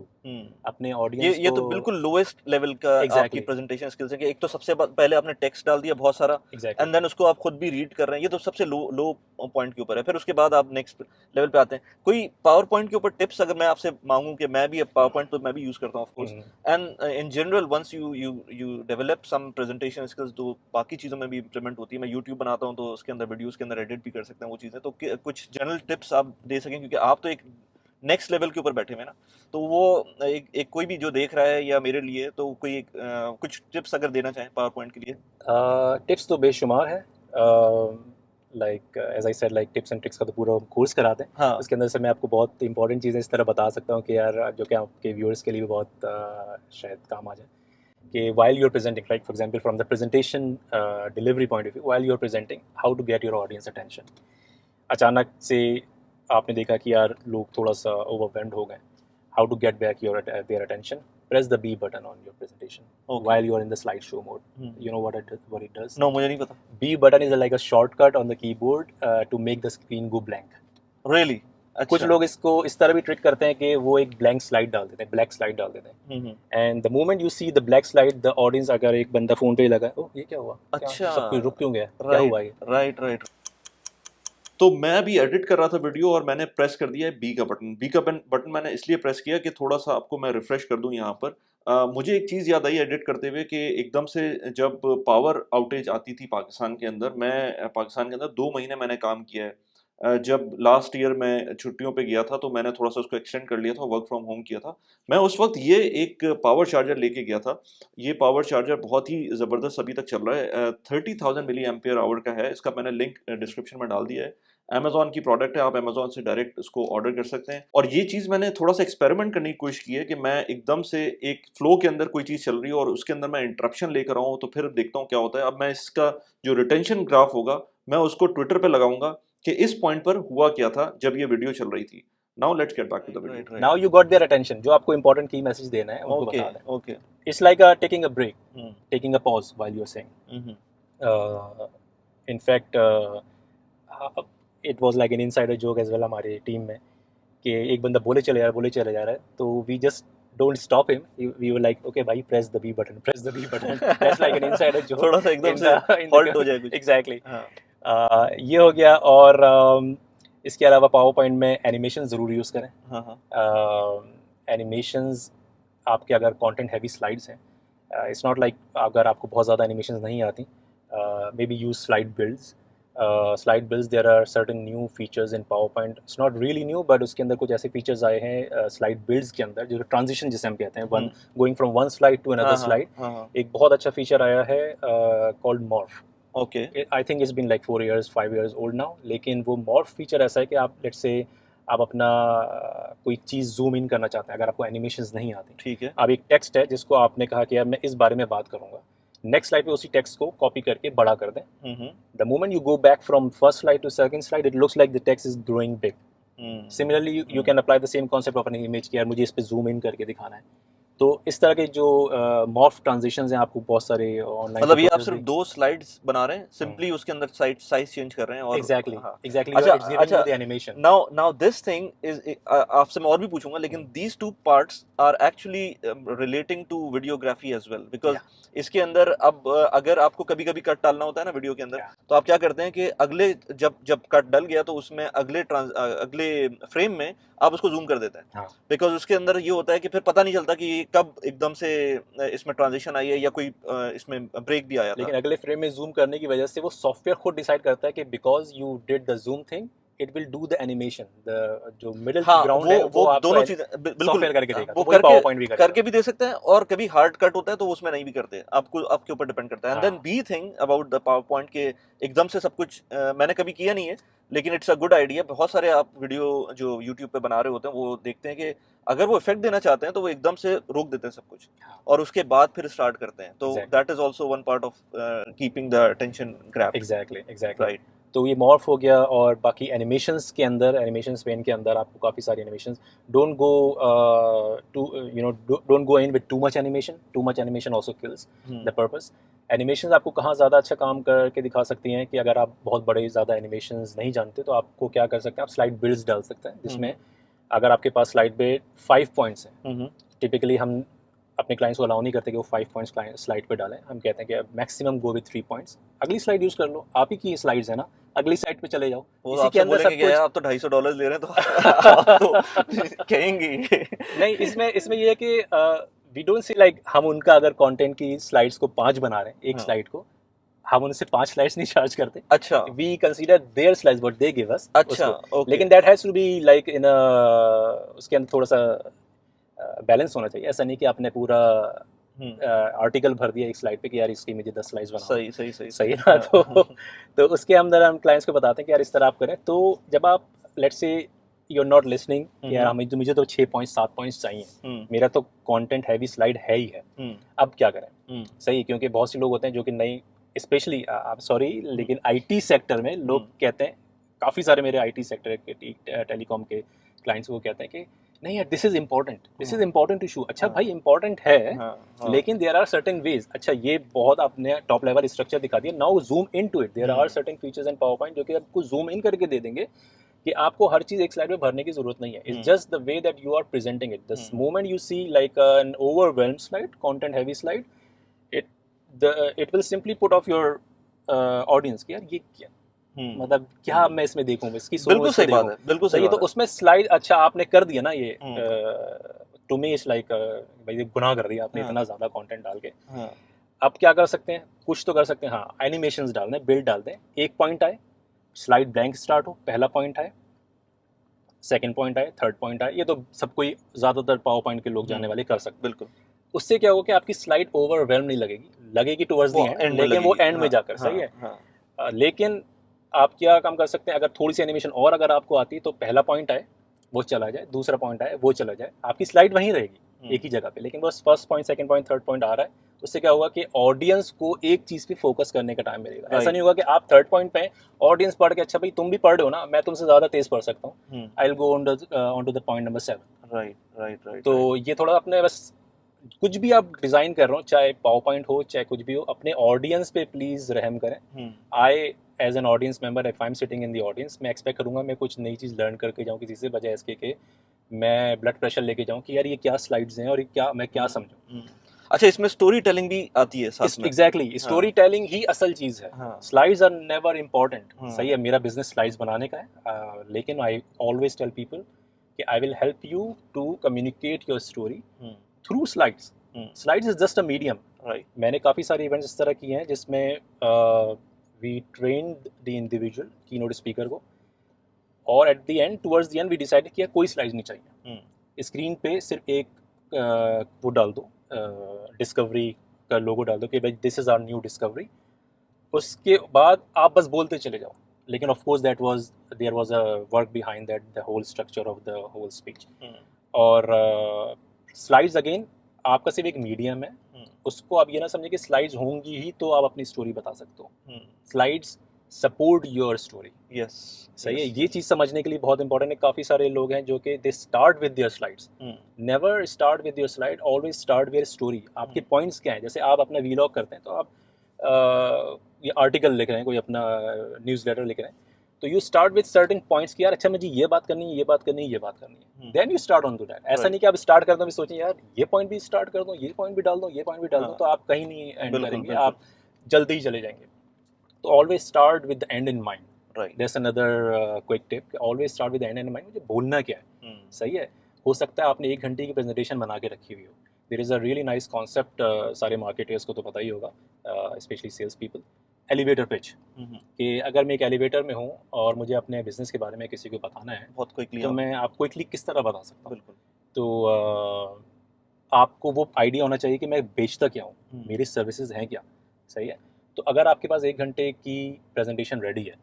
अपने ऑडियंस ये तो बिल्कुल लोएस्ट लेवल का आपकी प्रेजेंटेशन स्किल्स है कि एक तो सबसे पहले आपने टेक्स्ट डाल दिया बहुत सारा, एंड देन उसको आप खुद भी रीड कर रहे हैं, ये तो सबसे लो पॉइंट के ऊपर है। फिर उसके बाद आप नेक्स्ट लेवल पे आते हैं। कोई पावर पॉइंट के ऊपर टिप्स अगर मैं आपसे मांगूं कि मैं भी पावर पॉइंट तो मैं भी यूज करता हूं of course, and in general once you develop some presentation skills तो बाकी चीज़ों में भी इम्प्लीमेंट होती है। मैं यूट्यूब बनाता हूँ तो उसके अंदर वीडियोस के अंदर एडिट भी कर सकते हैं वो चीज़ें, तो कुछ जनरल टिप्स आप दे सकें क्योंकि आप तो एक नेक्स्ट लेवल के ऊपर बैठे हुए ना, तो वो एक कोई भी जो देख रहा है या मेरे लिए तो कोई कुछ टिप्स अगर देना चाहें पावर पॉइंट के लिए। टिप्स तो बेशुमार है, like as I said like tips and tricks का तो पूरा कोर्स कराते हैं। हाँ। उसके अंदर से मैं आपको बहुत इंपॉर्टेंट चीज़ें इस तरह बता सकता हूँ कि यार जो कि आपके व्यूअर्स के लिए भी बहुत शायद काम आ जाए कि while you're presenting, like for example from the presentation delivery point of view, while you're presenting, how to get your audience attention। अचानक से आपने देखा कि यार लोग थोड़ा सा overwhelmed हो गए, how to get back their attention, press the B button on your presentation while you're in the slideshow mode। You know what it does? No, मुझे नहीं पता। B button is like a shortcut on the keyboard to make the screen go blank। Really? अच्छा। कुछ लोग इसको इस तरह भी ट्रिक करते हैं कि वो एक ब्लैंक स्लाइड डाल देते हैं, ब्लैक स्लाइड डाल देते हैं, and the moment you see the black slide the audience, अगर एक बंदा फोन पे ही लगा, ओह ये क्या हुआ, अच्छा सब कुछ रुक क्यों गया, क्या हुआ ये। राइट। तो मैं अभी एडिट कर रहा था वीडियो और मैंने प्रेस कर दिया है बी का बटन मैंने इसलिए प्रेस किया कि थोड़ा सा आपको मैं रिफ्रेश कर दूं यहाँ पर। मुझे एक चीज़ याद आई एडिट करते हुए कि एकदम से जब पावर आउटेज आती थी पाकिस्तान के अंदर, मैं पाकिस्तान के अंदर 2 महीने मैंने काम किया है। जब लास्ट ईयर मैं छुट्टियों पे गया था तो मैंने थोड़ा सा उसको एक्सटेंड कर लिया था, वर्क फ्रॉम होम किया था। मैं उस वक्त ये एक पावर चार्जर लेके गया था। ये पावर चार्जर बहुत ही ज़बरदस्त अभी तक चल रहा है, 30,000 मिली एम्पियर आवर का है। इसका मैंने लिंक डिस्क्रिप्शन में डाल दिया है। अमेज़न की प्रोडक्ट है, आप अमेज़न से डायरेक्ट इसको ऑर्डर कर सकते हैं। और ये चीज़ मैंने थोड़ा सा एक्सपेरिमेंट करने की कोशिश की है कि मैं एकदम से एक फ्लो के अंदर कोई चीज़ चल रही है और उसके अंदर मैं इंटरप्शन लेकर आऊँ, तो फिर देखता हूँ क्या होता है। अब मैं इसका जो रिटेंशन ग्राफ होगा मैं उसको ट्विटर पे लगाऊंगा कि इस पॉइंट पर हुआ क्या था जब ये वीडियो चल रही थी। Now let's get back to the video. Now you got their attention, जो आपको इंपॉर्टेंट की मैसेज देना है उनको बता दें। Okay. It's like taking a break, taking a pause while you are saying. In fact it was like an insider joke as well हमारी team में कि एक बंदा बोले चले जा रहा है, तो we just don't stop him, we were like okay bhai, press the B button, that's like an insider joke, थोड़ा सा एकदम से halt हो जाए कुछ। exactly। ये हो गया। और इसके अलावा पावर पॉइंट में एनिमेशन ज़रूर यूज़ करें। एनिमेशंस आपके अगर कंटेंट हैवी स्लाइड्स हैं, इट्स नॉट लाइक अगर आपको बहुत ज़्यादा एनिमेशंस नहीं आती, maybe use slide builds. There are certain new features in PowerPoint, it's not really new but उसके अंदर कुछ ऐसे फीचर्स आए हैं स्लाइड बिल्ड्स के अंदर, जो ट्रांजिशन जिसे हम कहते हैं, one going from one slide to another slide. एक बहुत अच्छा फीचर आया है called morph. Okay, I think it's been like 4 years 5 years old now, लेकिन वो मॉर्फ फीचर ऐसा है कि आप लेट्स से आप अपना कोई चीज़ जूम इन करना चाहते हैं, अगर आपको एनिमेशंस नहीं आती, ठीक है, अब एक टेक्स्ट है जिसको आपने कहा कि यार मैं इस बारे में बात करूंगा, नेक्स्ट स्लाइड पे उसी टेक्स्ट को कॉपी करके बड़ा कर दें। The moment you go back from first slide to second slide, it looks like the text is growing big. Similarly you can apply the same concept of an image कि यार मुझे इस पे जूम इन करके दिखाना है, तो इस तरह के जो मॉर्फ ट्रांजिशंस हैं आपको बहुत सारे ऑनलाइन मतलब ये आप ट्यूटोरियल्स सिर्फ भी। 2 स्लाइड्स बना रहे हैं, सिंपली उसके अंदर साइज चेंज कर रहे हैं और एग्जैक्टली हाँ। एग्जैक्टली अच्छा इट्स गिविंग यू अच्छा the animation. Now now this thing is आपसे मैं और भी पूछूंगा, लेकिन these two parts are actually relating to videography as well, because या इसके अंदर अब अगर आपको कभी कभी कट डालना होता है ना वीडियो के अंदर, या तो आप क्या करते हैं कि अगले जब जब कट डल गया तो उसमें अगले फ्रेम में आप उसको जूम कर देते हैं, हाँ बिकॉज उसके अंदर ये होता है कि फिर पता नहीं चलता कि कब एकदम से इसमें ट्रांजिशन आई है या कोई इसमें ब्रेक भी आया था। लेकिन अगले फ्रेम में जूम करने की वजह से वो सॉफ्टवेयर खुद डिसाइड करता है कि because you did the zoom thing it will do the animation, the जो मिडिल हाँ, ग्राउंड है वो वो आपको दोनों चीजें बिल्कुल सॉफ्टवेयर करके देगा, वो तो वही करके पावर पॉइंट भी करेगा। करके भी दे सकते हैं, और कभी हार्ड कट होता है तो वो उसमें नहीं भी करते, आपको आपके ऊपर डिपेंड करता है। एंड देन हाँ be thing about the power point के एकदम से सब कुछ मैंने कभी किया नहीं है, लेकिन इट्स अ गुड आइडिया। बहुत सारे आप वीडियो जो यूट्यूब पे बना रहे होते हैं वो देखते हैं कि अगर वो इफेक्ट देना चाहते हैं तो वो एकदम से रोक देते हैं सब कुछ हाँ और उसके बाद फिर स्टार्ट करते हैं, तो exactly that is also one part of keeping the attention grabbed. Exactly exactly. Right. तो ये मॉर्फ हो गया, और बाकी एनिमेशंस के अंदर, एनिमेशन पेन के अंदर आपको काफ़ी सारी animations, don't go to don't go in with too much animation also kills the purpose. Animations आपको कहाँ ज़्यादा अच्छा काम करके दिखा सकती हैं कि अगर आप बहुत बड़े ज़्यादा एनिमेशंस नहीं जानते तो आपको क्या कर सकते हैं, आप स्लाइड बिल्ड्स डाल सकते हैं जिसमें अगर आपके पास स्लाइड पे 5 पॉइंट्स हैं, टिपिकली हम अपने क्लाइंट्स को अलाउ नहीं करते कि वो 5 पॉइंट्स स्लाइड पे डालें, हम कहते हैं कि मैक्सिमम गो विद 3 पॉइंट्स, अगली स्लाइड यूज़ कर लो, आप ही की स्लाइड्स है ना, अगली स्लाइड पे चले जाओ, वो इसी के आपसे अंदर बोलेंगे सब कि यार कुछ। आप तो $250 ले रहे हैं तो आप तो कहेंगे नहीं, इसमें ये है कि वी डोंट सी लाइक हम उनका अगर कंटेंट की स्लाइड्स को 5 बना रहे हैं एक हाँ, स्लाइड को, हम उनसे 5 स्लाइड्स नहीं चार्ज करते, अच्छा we consider their slides what they give us अच्छा उसको। ओके। लेकिन that has to be like in उसके अंदर थोड़ा सा बैलेंस होना चाहिए, ऐसा नहीं कि आपने पूरा हम्म, आर्टिकल भर दिया एक स्लाइड पे कि यार इसकी मुझे 10 स्लाइड्स बनाओ, सही सही सही सही सही है ना। हाँ तो उसके अंदर हम क्लाइंट्स को बताते हैं कि यार इस तरह आप करें। तो जब आप let's say you are not listening कि यार मुझे तो 6 पॉइंट्स 7 पॉइंट्स चाहिए, मेरा तो कंटेंट हैवी स्लाइड है ही है, अब क्या करें। सही है, क्योंकि बहुत से लोग होते हैं जो कि नहीं, स्पेशली आप सॉरी लेकिन आईटी सेक्टर में लोग कहते हैं, काफ़ी सारे मेरे आईटी सेक्टर के टेलीकॉम के क्लाइंट्स वो कहते हैं कि नहीं यार दिस इज इम्पोर्टेंट इशू। अच्छा भाई इम्पोर्टेंट है, हाँ लेकिन देयर आर सर्टेन वेज। अच्छा ये बहुत आपने टॉप लेवल स्ट्रक्चर दिखा दिया, now zoom in to it, there are certain features and PowerPoint जो कि आपको जूम इन करके दे देंगे कि आपको हर चीज एक स्लाइड में भरने की जरूरत नहीं है, it's just the way that you are presenting it, the moment you see like an overwhelmed slide, content heavy slide, it it will simply put off your audience कि यार ये क्या, मतलब क्या मैं इसमें देखूं, इसकी सुनूं, बिल्कुल इसको सही बात देखूं। है, बिल्कुल सही सही है, तो बात उसमें स्लाइड अच्छा आपने कर दिया ना ये, है। टू मी इट्स लाइक भाई ये गुनाह कर दिया आपने हाँ इतना ज़्यादा कंटेंट डाल के। हाँ अब क्या कर सकते हैं, कुछ तो कर सकते हैं, हाँ एनिमेशंस डाल दें, बिल्ड डाल दें, एक पॉइंट आए, स्लाइड ब्लैंक स्टार्ट हो, पहला पॉइंट आए, सेकंड पॉइंट आए, थर्ड पॉइंट आए, ये तो सब कोई ज़्यादातर पावर पॉइंट के लोग जाने वाले कर सकते हैं। बिल्कुल, उससे क्या होगा कि आपकी स्लाइड ओवरवेल्म नहीं लगेगी, लगेगी टुवर्ड्स द वो एंड, एंड में लेकिन वो लगेगी। एंड में हाँ जाकर, हाँ सही है। हाँ लेकिन आप क्या काम कर सकते हैं, अगर थोड़ी सी एनिमेशन और अगर आपको आती है तो पहला पॉइंट आए वो चला जाए, दूसरा पॉइंट आए वो चला जाए, आपकी स्लाइड वहीं रहेगी एक ही जगह पे, लेकिन बस first point, second point, third point आ रहा है। उससे क्या होगा कि ऑडियंस को एक चीज़ पे फोकस करने का टाइम मिलेगा। ऐसा राइट नहीं होगा कि आप थर्ड पॉइंट पे ऑडियंस पढ़ के, अच्छा भाई तुम भी पढ़ रहे हो ना, मैं तुमसे ज़्यादा तेज़ पढ़ सकता हूँ, I will go on to the point number 7। Right right right तो ये थोड़ा अपने बस, कुछ भी आप डिज़ाइन कर रहे हो, चाहे पावर पॉइंट हो चाहे कुछ भी हो, अपने ऑडियंस पे प्लीज़ रहम करें। I as an audience member, if I am sitting in the audience, मैं एक्सपेक्ट करूँगा मैं कुछ नई चीज़ लर्न करके जाऊँ किसी से, बजाय इसके कि मैं ब्लड प्रेशर लेके जाऊँ कि यार ये क्या स्लाइड्स हैं और ये क्या मैं क्या समझूँ। अच्छा, इसमें स्टोरी टेलिंग भी आती है साथ में। एग्जैक्टली, स्टोरी टेलिंग ही असल चीज़ है, हाँ स्लाइड्स आर नेवर इम्पॉर्टेंट। सही है, मेरा बिजनेस स्लाइड्स बनाने का है, लेकिन आई ऑलवेज टेल पीपल कि I will help you to communicate your story through slides. Slides is just a medium. Right मैंने काफ़ी सारे इवेंट्स इस तरह किए हैं जिसमें we train the individual keynote speaker को, और at the end, towards the end we decide किया कोई स्लाइड्स नहीं चाहिए, स्क्रीन पे सिर्फ एक वो डाल दो, डिस्कवरी का लोगो डाल दो कि भाई this is our new discovery. उसके बाद आप बस बोलते चले जाओ, लेकिन of course that was, there was a work behind that, the whole structure of the whole speech. और स्लाइड्स अगेन आपका सिर्फ एक मीडियम है, उसको आप ये ना समझे कि स्लाइड्स होंगी ही तो आप अपनी स्टोरी बता सकते हो। Slides support your story. Yes, सही है, यस, ये चीज़ समझने के लिए बहुत इंपॉर्टेंट है। काफ़ी सारे लोग हैं जो कि they start with their slides, never start with your slide, always start with story. आपके पॉइंट्स क्या हैं? जैसे आप अपना वीलॉग करते हैं तो आप ये आर्टिकल लिख रहे हैं, कोई अपना न्यूज़लेटर लिख रहे हैं, तो you start with certain points कि यार अच्छा मुझे ये बात करनी है, ये बात करनी है, ये बात करनी है, then you start on to that. ऐसा Right. नहीं कि आप स्टार्ट कर दो भी सोचें यार ये पॉइंट भी स्टार्ट कर दो, ये पॉइंट भी डाल दो, ये पॉइंट भी डाल दो, हाँ। तो आप कहीं नहीं एंड बिल्कुल, करेंगे, बिल्कुल। आप जल्दी ही चले जाएंगे। तो always start with the and in mind. Right. That's another quick tip, always start with the and in mind. मुझे बोलना क्या है, सही है। हो सकता है आपने 1 घंटे की प्रेजेंटेशन बना के रखी हुई हो। There is a really nice concept, सारे मार्केटर्स को तो पता ही होगा, specially sales people, elevator pitch. कि अगर मैं एक एलिवेटर में हूँ और मुझे अपने बिजनेस के बारे में किसी को बताना है, बहुत क्विकली तो मैं आपको क्विकली किस तरह बता सकता हूँ। बिल्कुल। तो आपको वो आइडिया होना चाहिए कि मैं बेचता क्या हूँ, मेरी सर्विसेज हैं क्या, सही है। तो अगर आपके पास 1 घंटे की प्रेजेंटेशन रेडी है,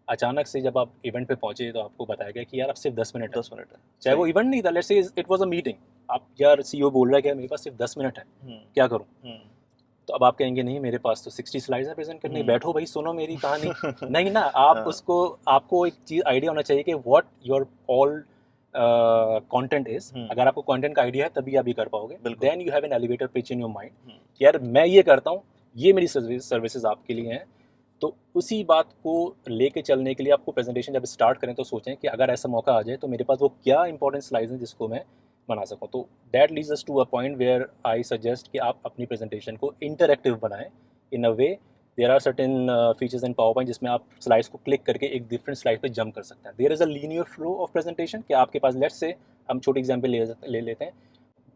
अचानक से जब आप इवेंट पे पहुंचे तो आपको बताया गया कि यार अब सिर्फ 10 मिनट है। 10 मिनट है। चाहे वो इवेंट नहीं था, let's say it was a meeting, आप यार सीईओ बोल रहा है कि मेरे पास सिर्फ 10 मिनट है, क्या करूं। तो अब आप कहेंगे नहीं मेरे पास तो 60 स्लाइड्स है प्रेजेंट करने, बैठो भाई सुनो मेरी कहानी। नहीं ना, आप उसको, आपको एक चीज़ आइडिया होना चाहिए कि what your all content is. अगर आपको कंटेंट का आइडिया है तभी आप ये कर पाओगे। Then you have an elevator pitch in your mind, यार मैं ये करता हूँ, ये मेरी सर्विसेज आपके लिए हैं। तो उसी बात को लेके चलने के लिए आपको प्रेजेंटेशन जब स्टार्ट करें तो सोचें कि अगर ऐसा मौका आ जाए तो मेरे पास वो क्या इंपॉर्टेंट स्लाइड्स हैं जिसको मैं बना सकूँ। तो that leads us to a point where I suggest कि आप अपनी प्रेजेंटेशन को इंटरैक्टिव बनाएं in a way. There are certain features in PowerPoint जिसमें आप स्लाइड्स को क्लिक करके एक डिफरेंट स्लाइड पे जंप कर सकते हैं। There is a linear flow of presentation कि आपके पास, लेट्स से हम छोटी एग्जाम्पल ले लेते हैं,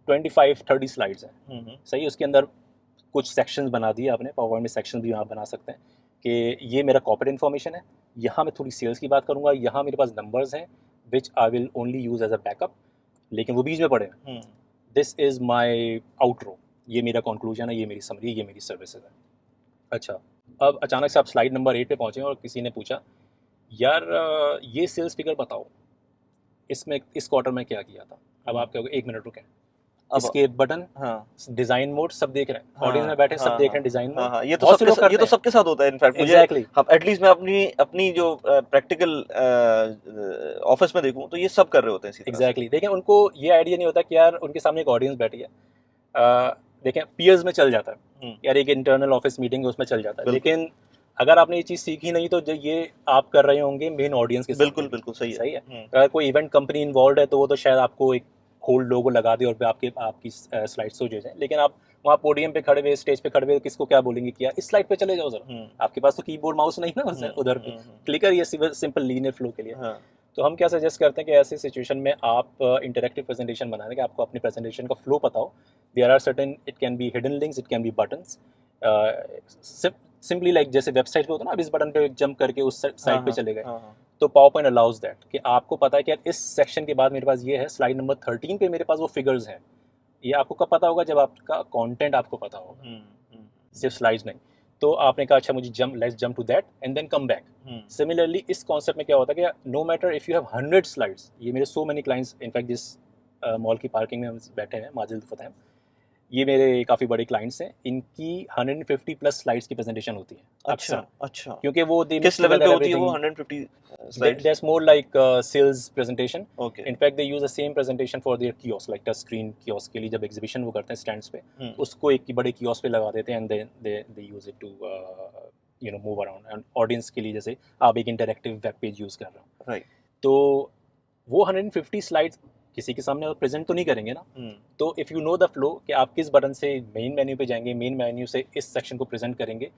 25-30 स्लाइड्स हैं, सही। उसके अंदर कुछ सेक्शंस बना दिए आपने, पावर पॉइंट में सेक्शन भी आप बना सकते हैं कि ये मेरा कॉर्पोरेट इन्फॉर्मेशन है, यहाँ मैं थोड़ी सेल्स की बात करूँगा, यहाँ मेरे पास नंबर्स हैं which I will only use as a backup, लेकिन वो बीच में पड़े हैं। दिस इज़ माई आउटरो, ये मेरा कंक्लूजन है, ये मेरी समरी, ये मेरी सर्विसेज है। अच्छा, अब अचानक से आप स्लाइड नंबर 8 पे पहुँचे और किसी ने पूछा यार ये सेल्स फिगर बताओ, इसमें इस क्वार्टर में क्या किया था। अब आप कहोगे 1 मिनट रुकें, इसके बटन, डिजाइन मोड सब देख रहे हैं, ऑडियंस में बैठे सब देख रहे हैं डिजाइन मोड। ये तो सबके साथ होता है इनफैक्ट। Exactly. हम एटलीस्ट मैं अपनी जो प्रैक्टिकल ऑफिस में देखूं तो ये सब कर रहे होते हैं इसी तरह से। एग्जैक्टली, देखें उनको ये आइडिया नहीं होता कि यार उनके सामने एक ऑडियंस बैठी है। देखें पीयर्स में चल जाता है, यार एक इंटरनल ऑफिस मीटिंग उसमें चल जाता है, लेकिन अगर आपने ये चीज़ सीखी नहीं तो ये आप कर रहे होंगे मेन ऑडियंस के साथ। बिल्कुल सही है। अगर कोई इवेंट कंपनी इन्वॉल्व है तो वो तो शायद आपको एक होल्ड लोगो लगा दे और आपकी स्लाइड हो जाए, लेकिन आप वहाँ पोडियम पे खड़े हुए, स्टेज पे खड़े हुए, किसको क्या बोलेंगे कि यार इस स्लाइड पे चले जाओ जरा, आपके पास तो कीबोर्ड माउस नहीं ना उधर पे क्लिकर, ये सिंपल लीनियर फ्लो के लिए। तो हम क्या सजेस्ट करते हैं कि ऐसी सिचुएशन में आप इंटरैक्टिव प्रेजेंटेशन बनाने के, आपको अपनी प्रेजेंटेशन का फ्लो पता हो। There are certain, it can be hidden links, it can be buttons, simply like जैसे वेबसाइट पे होता है ना, अब इस बटन पे जंप करके उस साइट पे चले गए। तो पावर पॉइंट अलाउज दैट कि आपको पता है कि यार इस सेक्शन के बाद मेरे पास ये है, स्लाइड नंबर 13 पे मेरे पास वो फिगर्स हैं। ये आपको कब पता होगा? जब आपका कंटेंट आपको पता होगा, सिर्फ स्लाइड्स नहीं। तो आपने कहा अच्छा मुझे let's jump to that and then come back. Similarly इस कॉन्सेप्ट में क्या होता है कि no matter if you have 100 slides, ये मेरे सो मेनी क्लाइंट्स, इनफैक्ट जिस मॉल की पार्किंग में हम बैठे हैं माजिद फतेह, ये मेरे काफ़ी बड़े क्लाइंट्स हैं, इनकी 150 प्लस स्लाइड्स की प्रेजेंटेशन होती है। अच्छा, क्योंकि वो किस लेवल पे होती है वो 150 slides? That's more like sales presentation. Okay. In fact, they use the same presentation for their kiosk, like touch screen kiosk के लिए जब एग्जीबिशन वो करते हैं स्टैंड्स पे, उसको एक की बड़े कियोस्क पे लगा देते हैं and they use it to move around, and audience के लिए जैसे आप एक इंटरैक्टिव वेब पेज यूज़ कर रहे हो। राइट। तो वो 150 स्लाइड्स किसी के सामने प्रेजेंट तो नहीं करेंगे ना। तो if you know the flow कि आप किस बटन से मेन मेन्यू पे जाएंगे, मेन मेन्यू से इस सेक्शन को प्रेजेंट करेंगे,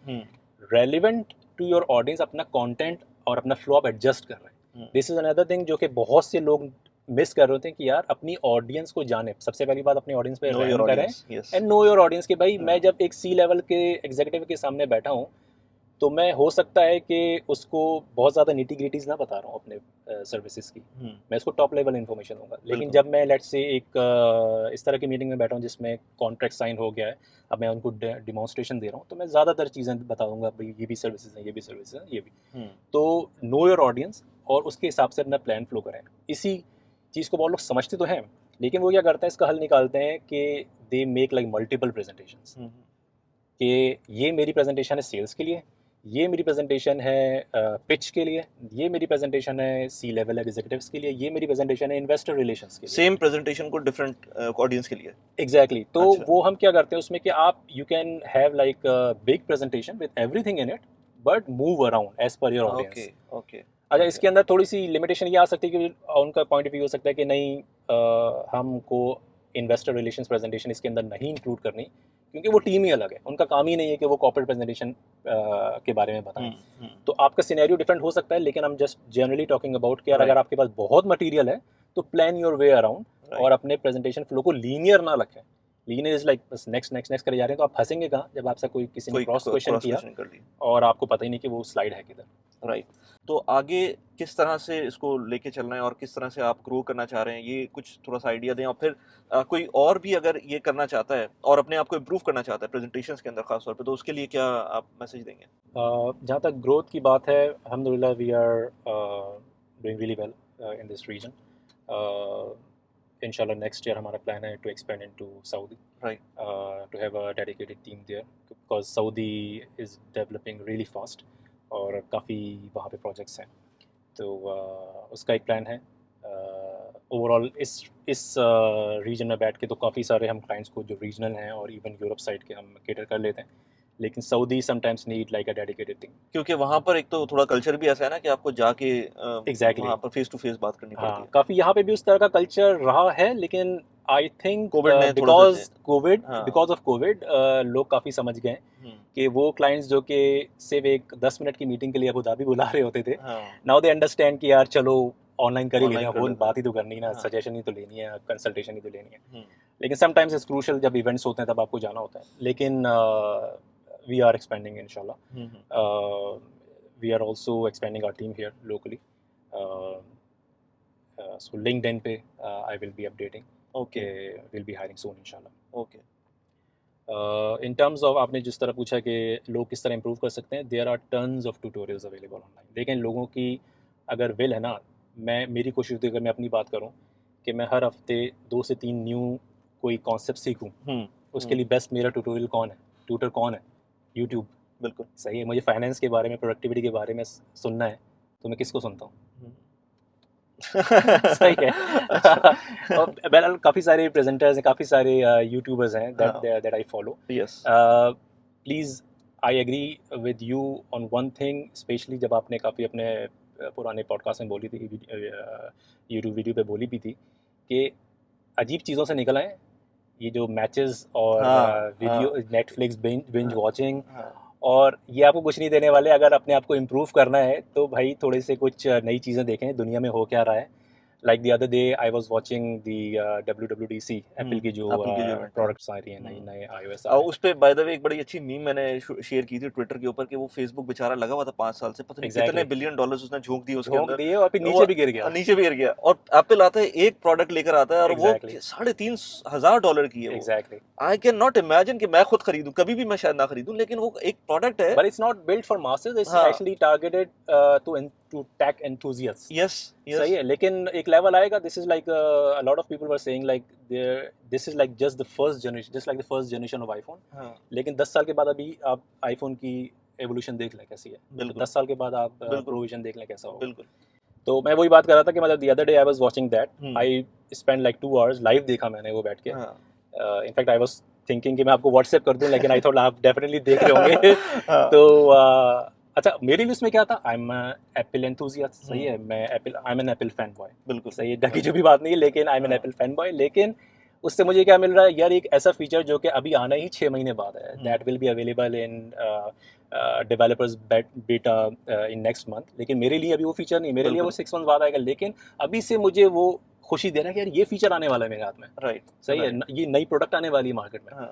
रेलिवेंट टू योर ऑडियंस अपना कंटेंट और अपना फ्लो आप एडजस्ट कर रहे हैं। दिस इज अनदर थिंग जो कि बहुत से लोग मिस कर रहे होते हैं कि यार अपनी ऑडियंस को जाने, सबसे पहली बात अपनी ऑडियंस पे रैम करें एंड नो योर ऑडियंस कि भाई मैं जब एक सी लेवल के एग्जीक्यूटिव के सामने बैठा हूँ तो मैं हो सकता है कि उसको बहुत ज़्यादा निटी ग्रिटीज़ ना बता रहा हूँ अपने सर्विसेज की, मैं उसको टॉप लेवल इन्फॉर्मेशन दूंगा। लेकिन जब मैं लेट्स से एक इस तरह की मीटिंग में बैठा हूँ जिसमें कॉन्ट्रैक्ट साइन हो गया है, अब मैं उनको डिमॉन्स्ट्रेशन दे रहा हूँ, तो मैं ज़्यादातर चीज़ें बता दूंगा, भाई ये भी सर्विसेज हैं, ये भी सर्विसेज हैं, ये भी। तो नो योर ऑडियंस और उसके हिसाब से अपना प्लान फ्लो करें। इसी चीज़ को बहुत लोग समझते तो हैं, लेकिन वो क्या करते हैं, इसका हल निकालते हैं कि they make like multiple presentations, कि ये मेरी प्रेजेंटेशन है सेल्स के लिए, ये मेरी प्रेजेंटेशन है पिच के लिए, ये मेरी प्रेजेंटेशन है सी लेवल एग्जीक्यूटिव्स के लिए, ये मेरी प्रेजेंटेशन है इन्वेस्टर रिलेशंस के लिए। सेम प्रेजेंटेशन को डिफरेंट ऑडियंस के लिए। एग्जैक्टली तो अच्छा। वो हम क्या करते हैं उसमें कि आप you can have like big presentation with everything in it but move around as per your okay audience. Okay. अच्छा, इसके अंदर थोड़ी सी लिमिटेशन ये आ सकती है कि उनका पॉइंट ऑफ व्यू हो सकता है कि नहीं हमको इन्वेस्टर रिलेशंस प्रेजेंटेशन इसके अंदर नहीं इंक्लूड करनी, क्योंकि वो टीम ही अलग है, उनका काम ही नहीं है कि वो कॉर्पोरेट प्रेजेंटेशन के बारे में बताएं। तो आपका सिनेरियो डिफरेंट हो सकता है, लेकिन हम जस्ट जनरली टॉकिंग अबाउट कि यार Right. अगर आपके पास बहुत मटेरियल है तो plan your way around Right. और अपने प्रेजेंटेशन फ्लो को लीनियर ना रखें। लीनियर इज लाइक बस नेक्स्ट नेक्स्ट नेक्स्ट करे जा रहे हैं, तो आप फंसेंगे कहाँ जब आपसे कोई किसी ने कोई क्रॉस क्वेश्चन किया क्वेश्चन कर ली। और आपको पता ही नहीं कि वो स्लाइड है किधर। राइट। तो आगे किस तरह से इसको लेके चलना है और किस तरह से आप ग्रो करना चाह रहे हैं, ये कुछ थोड़ा सा आइडिया दें। और फिर कोई और भी अगर ये करना चाहता है और अपने आप को इम्प्रूव करना चाहता है प्रेजेंटेशंस के अंदर खास तौर पे, तो उसके लिए क्या आप मैसेज देंगे? जहाँ तक ग्रोथ की बात है, अल्हम्दुलिल्लाह we are doing really well in this region. इंशाल्लाह नेक्स्ट ईयर हमारा प्लान है to expand into Saudi, right. To have a dedicated team there because Saudi is developing really fast और काफ़ी वहाँ पे प्रोजेक्ट्स हैं। तो उसका एक प्लान है। ओवरऑल इस रीजन में बैठ के तो काफ़ी सारे हम क्लाइंट्स को जो रीजनल हैं और इवन यूरोप साइड के हम केटर कर लेते हैं, लेकिन सऊदी समटाइम्स नीड लाइक अ डेडिकेटेड टीम। क्योंकि वहाँ पर एक तो थोड़ा कल्चर भी ऐसा है ना कि आपको जाके Exactly. वहाँ पर फेस टू फेस बात करनी पड़ती हाँ, है। काफ़ी यहाँ पे भी उस तरह का कल्चर रहा है, लेकिन आई थिंक कोविड ने थोड़ा सा बिकॉज ऑफ कोविड लोग काफ़ी समझ गए कि वो क्लाइंट्स जो कि सिर्फ एक 10 मिनट की मीटिंग के लिए अबू धाबी बुला रहे होते थे, नाउ दे अंडरस्टैंड कि यार चलो ऑनलाइन कर ही लेते हैं, वो बात ही तो करनी है ना, सजेशन ही तो लेनी है, कंसल्टेशन ही तो लेनी है। लेकिन समटाइम्स इट्स क्रूशल, जब इवेंट्स होते हैं तब आपको जाना होता है। लेकिन वी आर एक्सपेंडिंग इंशाल्लाह। We are also expanding our team here locally. So LinkedIn पे I will be updating. Okay. We'll be hiring soon इंशाल्लाह। Okay. In terms of आपने जिस तरह पूछा कि लोग किस तरह improve कर सकते हैं, there are tons of tutorials available online. लेकिन लोगों की अगर will है ना, मेरी कोशिश होती है, अगर मैं अपनी बात करूं, कि मैं हर हफ्ते 2 से 3 न्यू कोई कॉन्सेप्ट सीखूं, उसके लिए बेस्ट मेरा ट्यूटोरियल कौन है, ट्यूटर कौन है? यूट्यूब। बिल्कुल सही है। मुझे फाइनेंस के बारे में, प्रोडक्टिविटी के बारे में सुनना है, तो मैं किसको सुनता हूँ? सही है। वेल काफ़ी सारे प्रेजेंटर्स हैं, काफ़ी सारे यूट्यूबर्स हैं that I follow. Yes. Please I agree with you on one thing, specially जब आपने काफ़ी अपने पुराने पॉडकास्ट में बोली थी, यूट्यूब वीडियो पे बोली भी थी कि अजीब चीज़ों से निकल आए, ये जो मैचेस और वीडियो नेटफ्लिक्स बिंज वॉचिंग, और ये आपको कुछ नहीं देने वाले। अगर अपने आप को इम्प्रूव करना है तो भाई थोड़े से कुछ नई चीज़ें देखें, दुनिया में हो क्या रहा है। Like the other day I was watching the WWDC, Apple की जो प्रोडक्ट्स आ रही हैं, नए iOS और उस पे बाय द वे एक बड़ी अच्छी मीम मैंने शेयर की थी ट्विटर के ऊपर कि वो फेसबुक बेचारा लगा हुआ था 5 साल से, पता नहीं कितने बिलियन डॉलर्स उसने झोंक दिए उसके अंदर, और फिर नीचे भी गिर गया। और एप्पल आता है एक प्रोडक्ट लेकर आता है और वो $3,500 की है। Exactly. I can not imagine कि मैं खुद खरीदूं, कभी भी मैं शायद ना खरीदूं, लेकिन वो एक प्रोडक्ट है, but it's not built for masses, it's actually targeted to tech enthusiasts. Yes सही है। लेकिन एक लेवल आएगा, this is like a lot of people were saying like this is like just the first generation, just like the first generation of iPhone। लेकिन 10 साल के बाद अभी आप आईफोन की एवोल्यूशन देख लें कैसी है, 10 साल के बाद आप प्रोविजन देख लें कैसा होगा। बिल्कुल। तो मैं वही बात कर रहा था कि मतलब the other day I was watching that, I spent like 2 hours live देखा मैंने वो बैठ के। इनफैक्ट आई वाज थिंकिंग कि मैं आपको व्हाट्सएप कर दूं, लेकिन आई थॉट आप डेफिनेटली देख रहे होंगे। तो अच्छा, मेरे लिए उसमें क्या था, आई एम एप्पल एंथुसियास्ट। सही है, I am an Apple fan boy. बिल्कुल सही है, ढकी जो भी बात नहीं है, लेकिन I am an Apple fan boy. लेकिन उससे मुझे क्या मिल रहा है यार, एक ऐसा फीचर जो कि अभी आना ही 6 महीने बाद है, that will be available in developers बेटा इन नेक्स्ट मंथ। लेकिन मेरे लिए अभी वो फीचर नहीं, मेरे लिए वो 6 मंथ बाद आएगा। लेकिन अभी से मुझे वो खुशी दे रहा है कि यार ये फीचर आने वाला है मेरे हाथ में। राइट, सही है, ये नई प्रोडक्ट आने वाली है मार्केट में।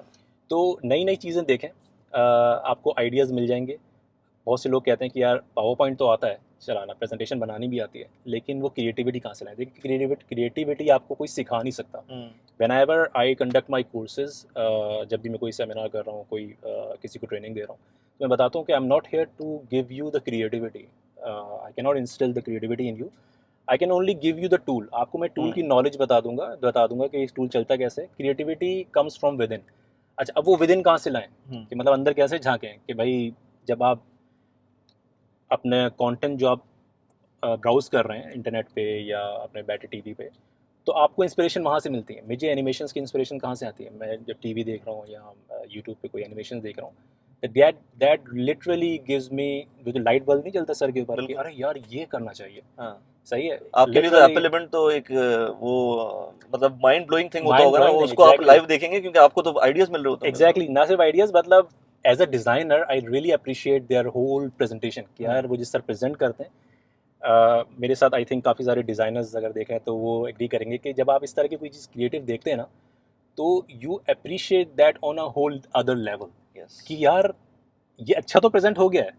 तो नई नई चीज़ें देखें, आपको आइडियाज़ मिल जाएंगे। बहुत से लोग कहते हैं कि यार पावर पॉइंट तो आता है चलाना, प्रेजेंटेशन बनानी भी आती है, लेकिन वो क्रिएटिविटी कहाँ से लाएं? देखिए, क्रिएटिविटी आपको कोई सिखा नहीं सकता। When ever I conduct my courses, जब भी मैं कोई सेमिनार कर रहा हूँ, कोई किसी को ट्रेनिंग दे रहा हूँ, तो मैं बताता हूँ कि I am not here to give you the creativity, I can not instill the creativity in you, I can only give you the tool. आपको मैं टूल की नॉलेज बता दूंगा कि इस टूल चलता कैसे। Creativity comes from with in. अच्छा, अब वो विद इन कहाँ से लाएं, कि मतलब अंदर कैसे झांकें कि भाई जब आप अपने कंटेंट जो आप ब्राउज कर रहे हैं इंटरनेट पे या अपने बैठे टीवी पे, तो आपको इंस्पिरेशन वहाँ से मिलती है। मुझे एनिमेशंस की इंस्पिरेशन कहाँ से आती है? मैं जब टीवी देख रहा हूँ या यूट्यूब पे कोई एनिमेशन देख रहा हूँ, that that literally gives me, जो लाइट बल्ब नहीं जलता सर के ऊपर कि बिल्कुल। अरे यार ये करना चाहिए। हाँ। सही है। आपके लिए तो लिटरली एप्पल इवेंट तो एक वो मतलब माइंड ब्लोइंग थिंग होता माइंड होगा ना, ब्लोइंग वो नहीं, उसको आप एग्जैक्टली लाइव देखेंगे क्योंकि आपको तो आइडियाज मिल रहे होते होंगे एग्जैक्टली ना सिर्फ आइडियाज, मतलब as a designer I really appreciate their whole presentation कि उसमें। यार वो जिस तरह प्रेजेंट करते हैं। मेरे साथ आई थिंक काफ़ी सारे डिज़ाइनर्स अगर देखें तो वो एग्री करेंगे कि जब आप इस तरह की कोई चीज़ क्रिएटिव देखते हैं ना, तो you appreciate that on a whole other level yes. कि यार ये अच्छा तो प्रेजेंट हो गया है,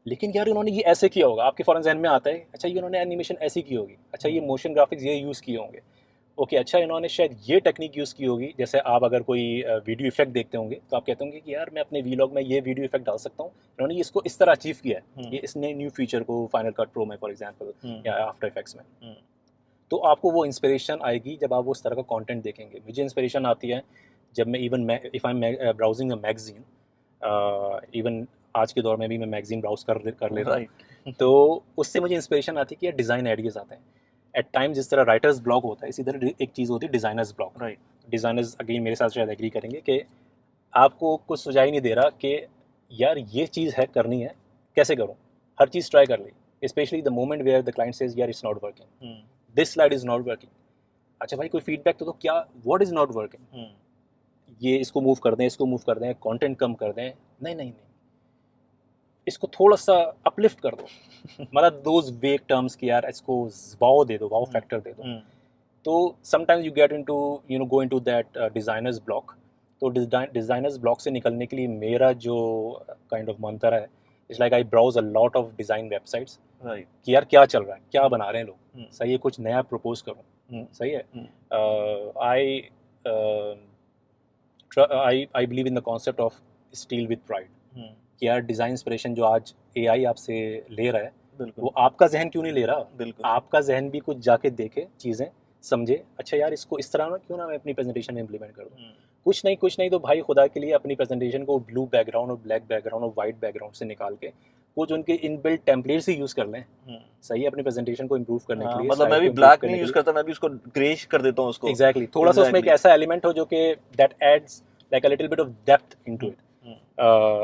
लेकिन यार इन्होंने ये ऐसे किया होगा। आपके फ़ौरन जहन में आता है अच्छा ये इन्होंने एनिमेशन ऐसी की होगी, अच्छा ये मोशन ग्राफिक्स ये यूज़ किए होंगे, ओके अच्छा इन्होंने शायद ये टेक्निक यूज़ की होगी। जैसे आप अगर कोई वीडियो इफेक्ट देखते होंगे तो आप कहते होंगे कि यार मैं अपने वीलॉग में ये वीडियो इफेक्ट डाल सकता हूँ, इन्होंने इसको इस तरह अचीव किया है, ये इसने न्यू फीचर को फाइनल कट प्रो में फॉर एग्जांपल या आफ्टर इफेक्ट्स में। तो आपको वो इंस्पिरेशन आएगी जब आप वो इस तरह का कंटेंट देखेंगे। मुझे इंस्पिरेशन आती है जब मैं even if I am browsing a magazine, even आज के दौर में भी मैं मैगजीन ब्राउज कर लेता हूँ, राइट। तो उससे मुझे इंस्पिरेशन आती है कि यार डिज़ाइन आइडियाज़ आते हैं। एट टाइम जिस तरह राइटर्स ब्लॉग होता है, इसी तरह एक चीज़ होती है designers blog. Right. Designers again मेरे साथ शायद एग्री करेंगे कि आपको कुछ सुझाव ही नहीं दे रहा कि यार ये चीज़ है करनी है, कैसे करूँ? हर चीज़ ट्राई कर ली, specially the moment where the client says यार it's not working, this slide is not working. अच्छा भाई कोई फीडबैक तो दो, क्या व्हाट इज़ नॉट वर्किंग? ये इसको मूव कर दें, इसको मूव कर दें, कंटेंट कम कर दें। नहीं, नहीं, नहीं। इसको थोड़ा-सा अपलिफ्ट कर दो। मतलब दोज़ वेग टर्म्स कि यार इसको वाओ दे दो, वाओ फैक्टर दे दो। तो sometimes you get into go into that designers block. तो डिज़ाइनर्स ब्लॉक से निकलने के लिए मेरा जो काइंड ऑफ मंत्र है, it's like I browse a lot of design websites right. कि यार क्या चल रहा है, क्या बना रहे हैं लोग, सही है, कुछ नया प्रपोज करूँ, सही है। I I believe in the concept of steal with pride कि यार डिज़ाइन इंस्पिरेशन जो आज एआई आपसे ले रहा है, बिल्कुल। वो आपका जहन क्यों नहीं ले रहा? बिल्कुल। आपका जहन भी कुछ जाके देखे चीज़ें, समझे, अच्छा यार इसको इस तरह ना क्यों ना मैं अपनी प्रेजेंटेशन में इम्प्लीमेंट कर दूँ। कुछ नहीं तो भाई खुदा के लिए अपनी प्रेजेंटेशन को ब्लू बैकग्राउंड और ब्लैक बैकग्राउंड और वाइट बैकग्राउंड से निकाल के कुछ उनके इनबिल्ट टेम्पलेट्स ही यूज़ कर लें, सही है, अपनी प्रेजेंटेशन को इम्प्रूव करने के लिए, मतलब मैं स्लाइड भी को इम्प्रूव ब्लैक करने नहीं के यूज लिए। करता, मैं भी उसको ग्रेश कर देता हूँ उसको। एग्जैक्टली थोड़ा सा उसमें एक ऐसा एलिमेंट हो जो कि that adds like a little bit of depth into it.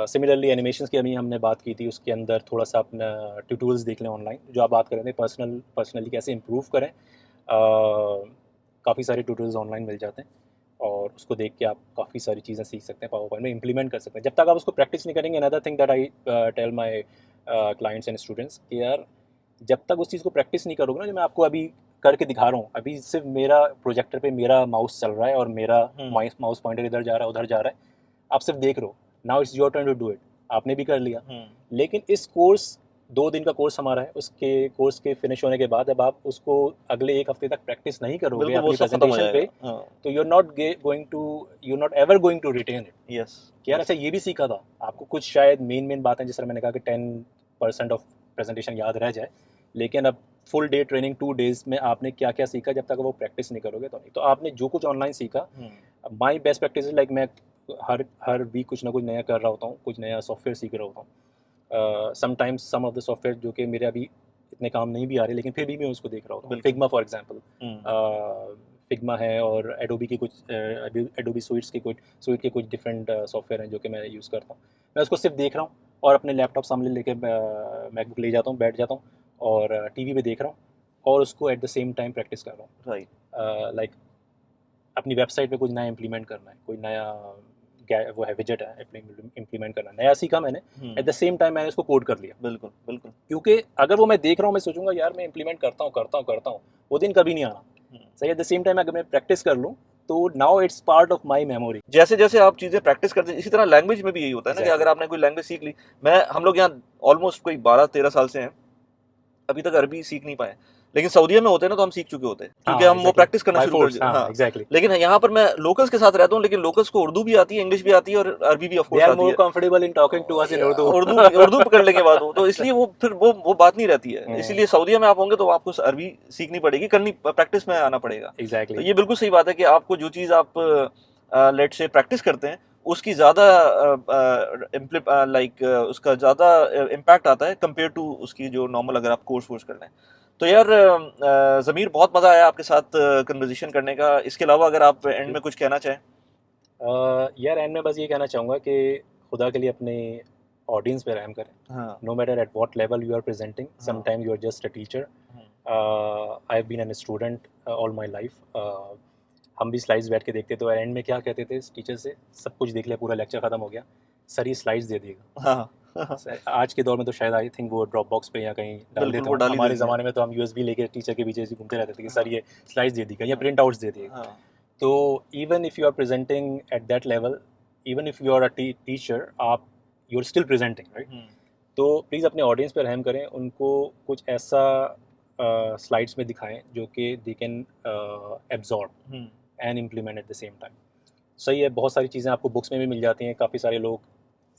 Similarly animations की अभी हमने बात की थी, उसके अंदर थोड़ा सा अपना ट्यूटोरियल्स देख लें ऑनलाइन, जो आप बात कर रहे थे पर्सनली कैसे इम्प्रूव करें। काफ़ी सारे ट्यूटोरियल्स ऑनलाइन मिल जाते हैं और उसको देख के आप काफ़ी सारी चीज़ें सीख सकते हैं, पावर पॉइंट में इम्प्लीमेंट कर सकते हैं। जब तक आप उसको प्रैक्टिस नहीं करेंगे, another thing that I tell my clients and students कि यार जब तक उस चीज़ को प्रैक्टिस नहीं करोगे ना, जो मैं आपको अभी करके दिखा रहा हूँ, अभी सिर्फ मेरा प्रोजेक्टर पे मेरा माउस चल रहा है और मेरा माउस पॉइंटर इधर जा रहा है उधर जा रहा है, आप सिर्फ देख रहे हो। Now it's your turn to do it, आपने भी कर लिया। लेकिन इस कोर्स 2 दिन का कोर्स हमारा है, उसके कोर्स के फिनिश होने के बाद अब आप उसको अगले 1 हफ्ते तक प्रैक्टिस नहीं करोगे बिल्कुल वो अपनी सब खत्म हो प्रेजेंटेशन पे, जाएगा। तो you are not ever going to retain it. Yes. कि यार अच्छा ये भी सीखा था। आपको कुछ शायद मेन बातें, जिस तरह मैंने कहा कि 10% ऑफ प्रेजेंटेशन याद रह जाए, लेकिन अब फुल डे ट्रेनिंग 2 डेज में आपने क्या क्या सीखा, जब तक वो प्रैक्टिस नहीं करोगे तो नहीं। तो आपने जो कुछ ऑनलाइन सीखा, my best practice is like मैं हर वीक कुछ ना कुछ नया कर रहा होता हूँ, कुछ नया सॉफ्टवेयर सीख रहा होता हूँ। Sometimes some of the software जो कि मेरे अभी इतने काम नहीं भी आ रहे, लेकिन फिर भी मैं उसको देख रहा होता हूँ। फिग्मा फॉर एग्जांपल, फिग्मा है और एडोबी की कुछ एडोबी स्वीट के कुछ डिफरेंट सॉफ्टवेयर हैं जो कि मैं यूज़ करता हूँ। मैं उसको सिर्फ देख रहा हूँ और अपने लैपटॉप सामने लेके मैकबुक ले जाता हूँ, बैठ जाता हूँ और टीवी पे देख रहा हूँ और उसको at the same time practice कर रहा हूँ। राइट। लाइक अपनी वेबसाइट पे कुछ नया इम्प्लीमेंट करना है, कोई नया वो है विजेट है इम्प्लीमेंट करना, नया सीखा मैंने, एट द सेम टाइम मैंने उसको कोड कर लिया। बिल्कुल बिल्कुल। क्योंकि अगर वो मैं देख रहा हूँ, मैं सोचूंगा यार मैं इम्प्लीमेंट करता हूँ, वो दिन कभी नहीं आना। सही, एट द सेम टाइम अगर मैं प्रैक्टिस कर लूँ तो now it's part of my memory. जैसे जैसे आप चीजें प्रैक्टिस करते हैं, इसी तरह लैंग्वेज में भी यही होता है ना कि अगर आपने कोई लैंग्वेज सीख ली, हम लोग यहाँ ऑलमोस्ट कोई 12-13 साल से हैं, अभी तक अरबी सीख नहीं पाए, लेकिन सऊदीया में होते हैं ना तो हम सीख चुके होते हैं क्योंकि हम वो प्रैक्टिस करना शुरू कर दिया। हाँ एग्जैक्टली। लेकिन यहाँ पर मैं लोकल्स के साथ रहता हूँ, लेकिन लोकल्स को उर्दू भी आती है, इंग्लिश भी आती है और अरबी भी ऑफ कोर्स आती है। They are more comfortable in talking to us in Urdu. Urdu पकड़ लेंगे बात हो, तो इसलिए वो फिर वो बात नहीं रहती है। इसीलिए सऊदीया में आप होंगे तो आपको अरबी सीखनी पड़ेगी, करनी, प्रैक्टिस में आना पड़ेगा। एग्जैक्टली। तो ये बिल्कुल सही बात है कि आपको जो चीज़ आप लेट से प्रैक्टिस करते हैं उसकी ज़्यादा उसका ज़्यादा इम्पैक्ट आता है कंपेयर टू उसकी जो नॉर्मल अगर आप कोर्स कर लें। तो यार ज़मीर, बहुत मज़ा आया आपके साथ कन्वर्सेशन करने का। इसके अलावा अगर आप थैंक एंड यू। में कुछ कहना चाहें। यार एंड में बस ये कहना चाहूँगा कि खुदा के लिए अपने ऑडियंस पे रहम करें। हाँ no matter at what level you are presenting, हाँ sometime you are just a teacher. I have been an student all my life. हम भी स्लाइड्स बैठ के देखते तो एंड में क्या कहते थे टीचर से, सब कुछ देख लिया, पूरा लेक्चर ख़त्म हो गया, सर ये स्लाइड्स दे दिएगा। हाँ आज के दौर में तो शायद आई थिंक वो ड्रॉप बॉक्स पे या कहीं डाल बिल्कुल, देते वो हों। डाल ही हमारे देते हैं। ज़माने में तो हम यूएसबी लेके टीचर के पीछे ऐसे घूमते रहते थे कि हाँ सर ये स्लाइड्स दे दिएगा या हाँ प्रिंट आउट्स दे दिएगा। हाँ तो even if you are presenting at that level, even if you are a teacher, आप you are still presenting, right? तो प्लीज़ अपने ऑडियंस पर रहम करें, उनको कुछ ऐसा स्लाइड्स में दिखाएं जो कि they can absorb and implement at the same time. सही है, बहुत सारी चीज़ें आपको बुक्स में भी मिल जाती हैं, काफ़ी सारे लोग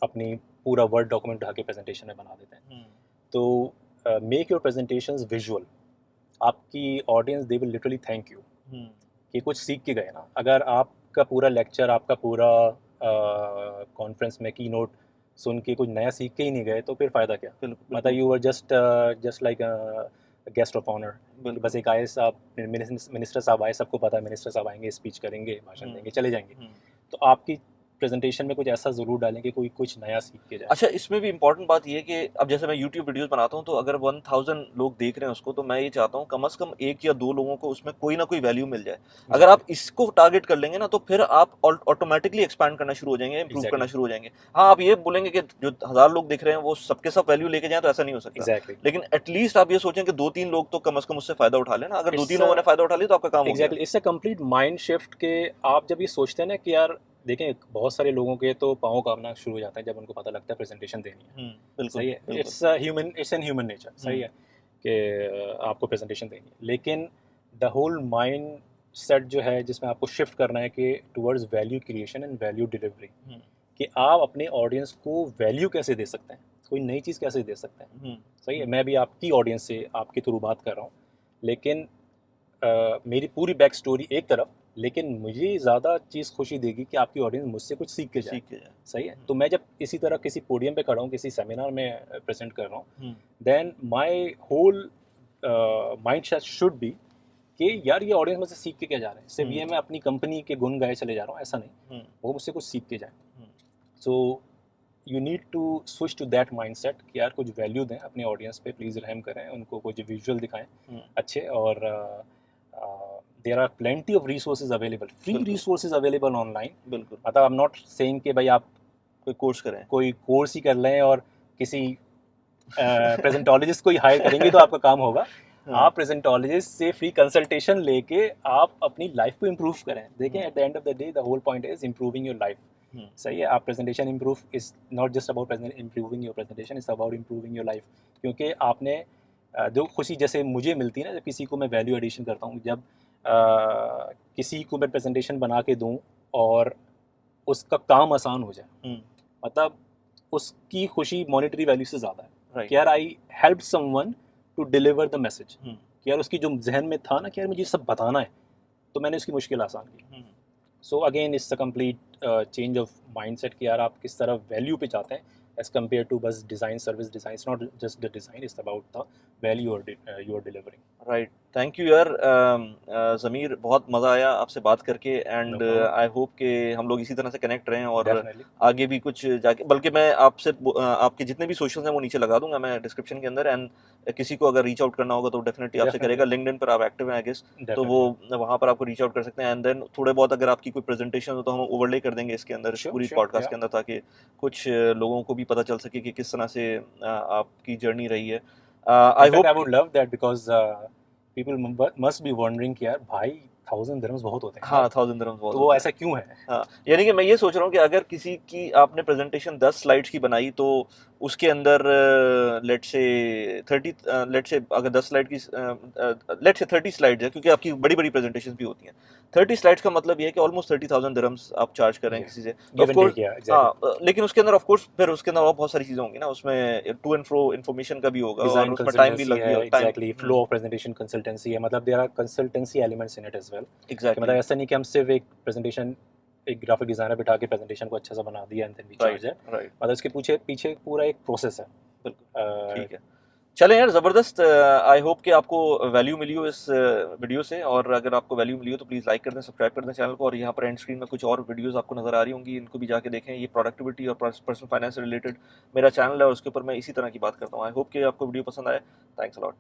अपनी पूरा वर्ड डॉक्यूमेंट उठा के प्रेजेंटेशन में बना देते हैं। तो मेक योर प्रेजेंटेशंस विजुअल। आपकी audience they will literally thank you कि कुछ सीख के गए ना। अगर आपका पूरा लेक्चर, आपका पूरा कॉन्फ्रेंस में की नोट सुन के कुछ नया सीख के ही नहीं गए तो फिर फ़ायदा क्या? बिल्कुल मतलब you were just like guest of honour. बिल्कुल। बस एक आए साहब, मिनिस्टर साहब आए, सबको पता है मिनिस्टर साहब आएंगे, स्पीच करेंगे, भाषण देंगे, चले जाएंगे। तो आपकी प्रेजेंटेशन में कुछ ऐसा ज़रूर डालें कि कोई कुछ नया सीख के जाए। अच्छा, इसमें भी इम्पोर्टेंट बात ये है कि अब जैसे मैं यूट्यूब वीडियोस बनाता हूँ, तो अगर 1000 लोग देख रहे हैं उसको, तो मैं ये चाहता हूँ कम से कम 1 या 2 लोगों को उसमें कोई ना कोई वैल्यू मिल जाए। अगर आप इसको टारगेट कर लेंगे ना, तो फिर आप ऑटोमेटिकली एक्सपैंड करना शुरू हो जाएंगे, इंप्रूव करना एग्जैक्टली शुरू हो जाएंगे। हाँ, आप ये बोलेंगे कि जो 1000 लोग देख रहे हैं वो सबके सब वैल्यू लेके जाएं, तो ऐसा नहीं हो सकता। एग्जैक्टली लेकिन एटलीस्ट आप ये सोचें कि 2-3 लोग तो कम से कम उससे फायदा उठा लेना। अगर इट्स 2-3 लोगों ने फायदा उठा लिया तो आपका काम हो गया। Exactly it's a complete mind shift के आप जब ये सोचते हैं ना कि यार देखें, बहुत सारे लोगों के तो पाँव कांपना शुरू हो जाता है जब उनको पता लगता है प्रेजेंटेशन देनी है। बिल्कुल सही है, बिल्कुल। It's an human nature. सही है कि आपको प्रेजेंटेशन देनी है, लेकिन द होल माइंड सेट जो है जिसमें आपको शिफ्ट करना है कि towards value creation and value delivery, कि आप अपने ऑडियंस को वैल्यू कैसे दे सकते हैं, कोई नई चीज़ कैसे दे सकते हैं। सही है, मैं भी आपकी ऑडियंस से आपके थ्रू बात कर रहा हूँ, लेकिन मेरी पूरी बैक स्टोरी एक तरफ, लेकिन मुझे ज़्यादा चीज़ खुशी देगी कि आपकी ऑडियंस मुझसे कुछ सीख के जाए। सीख के जाए। सही है, तो मैं जब इसी तरह किसी पोडियम पे खड़ा हूँ, किसी सेमिनार में प्रेजेंट कर रहा हूँ, then my whole mind set should be कि यार ये ऑडियंस मुझसे सीख के क्या जा रहे हैं। सिर्फ ये मैं अपनी कंपनी के गुण गाए चले जा रहा हूँ, ऐसा नहीं, वो मुझसे कुछ सीख के जाए। So you need to switch to that mind set कि यार कुछ वैल्यू दें अपने ऑडियंस पे, प्लीज़ रहम करें, उनको कुछ विजुअल दिखाएं अच्छे। और there are plenty of resources available, free बिल्कुल। Resources available online. बिल्कुल। मतलब आई एम नॉट सेइंग कि भाई आप कोई कोर्स करें। कोई कोर्स ही कर लें और किसी प्रेजेंटोलॉजिस्ट को ही हायर करेंगे तो आपका काम होगा। आप प्रेजेंटोलॉजिस्ट से फ्री कंसल्टेशन लेके आप अपनी लाइफ को इम्प्रूव करें। देखें, at the end of the day the whole point is improving your life. सही है, आप presentation improve is not just about improving your presentation, is about improving your life. क्योंकि आपने जो खुशी जैसे मुझे मिलती है ना जब किसी को मैं वैल्यू एडिशन करता हूँ, जब किसी को मैं प्रेजेंटेशन बना के दूँ और उसका काम आसान हो जाए, मतलब उसकी खुशी मॉनेटरी वैल्यू से ज़्यादा है कि यार I help someone to deliver the message, कि यार उसकी जो जहन में था ना कि यार मुझे सब बताना है, तो मैंने उसकी मुश्किल आसान की। So again it's a complete change of mindset कि यार आप किस तरह वैल्यू पे जाते हैं एज कम्पेयर टू बस design, service design. It's not just the design, it's about the value you are delivering. Right, thank you यार। ज़मीर, बहुत मज़ा आया आपसे बात करके, एंड आई होप कि हम लोग इसी तरह से कनेक्ट रहें और Definitely. आगे भी कुछ जाके, बल्कि मैं आपसे आपके जितने भी सोशल्स हैं वो नीचे लगा दूंगा मैं डिस्क्रिप्शन के अंदर, एंड किसी को अगर रीच आउट करना होगा तो डेफिनेटली आपसे करेगा। लिंक्डइन पर आप एक्टिव हैं आई गेस, तो वो वहाँ पर आपको रीच आउट कर सकते हैं। एंड देन थोड़े बहुत अगर आपकी कोई प्रेजेंटेशन हो तो हम ओवरले कर देंगे इसके अंदर, पूरी पॉडकास्ट के अंदर, ताकि कुछ लोगों को भी पता चल सके कि किस तरह से आपकी जर्नी रही है। I hope I would love that because people must be wondering कि यार भाई 1000 दिरहम्स बहुत होते हैं। हाँ, 1000 दिरहम्स बहुत तो होते वो हैं। ऐसा क्यों है? हाँ, यानी कि मैं ये सोच रहा हूँ कि अगर किसी की आपने प्रेजेंटेशन 10 स्लाइड्स की बनाई, तो उसके अंदर लेट से 30 लेट से अगर 10 स्लाइड की लेट से 30 स्लाइड्स है, क्योंकि आपकी बड़ी बड़ी प्रेजेंटेशन भी होती हैं। 30 स्लाइड्स का मतलब ये है कि ऑलमोस्ट 30,000 दिरहम्स आप चार्ज कर रहे हैं किसी से, ऑफ कोर्स। हाँ, लेकिन उसके अंदर ऑफ कोर्स फिर उसके अंदर और बहुत सारी चीज़ें होंगी ना, उसमें टू एंड फ्रो इन्फॉर्मेशन का भी होगा, और उसमें टाइम भी लगेगा। Exactly, flow of presentation consultancy है, मतलब there are consultancy elements in it as well. Exactly, मतलब ऐसा नहीं कि हम सिर्फ एक प्रेजेंटेशन एक ग्राफिक डिजाइनर बिठा के प्रेजेंटेशन को अच्छा सा बना दिया and then we charge right है, राइट मतलब इसके पीछे पीछे पूरा एक प्रोसेस है। बिल्कुल ठीक है। चलें यार, ज़बरदस्त। आई होप कि आपको वैल्यू मिली हो इस वीडियो से, और अगर आपको वैल्यू मिली हो तो प्लीज़ लाइक कर दें, सब्सक्राइब कर दें चैनल को, और यहाँ पर एंड स्क्रीन में कुछ और वीडियोस आपको नज़र आ रही होंगी, इनको भी जाके देखें। ये प्रोडक्टिविटी और पर्सनल फाइनेंस से रिलेटेड मेरा चैनल है और उसके ऊपर मैं इसी तरह की बात करता हूँ। आई होप कि आपको वीडियो पसंद आए। Thanks a lot.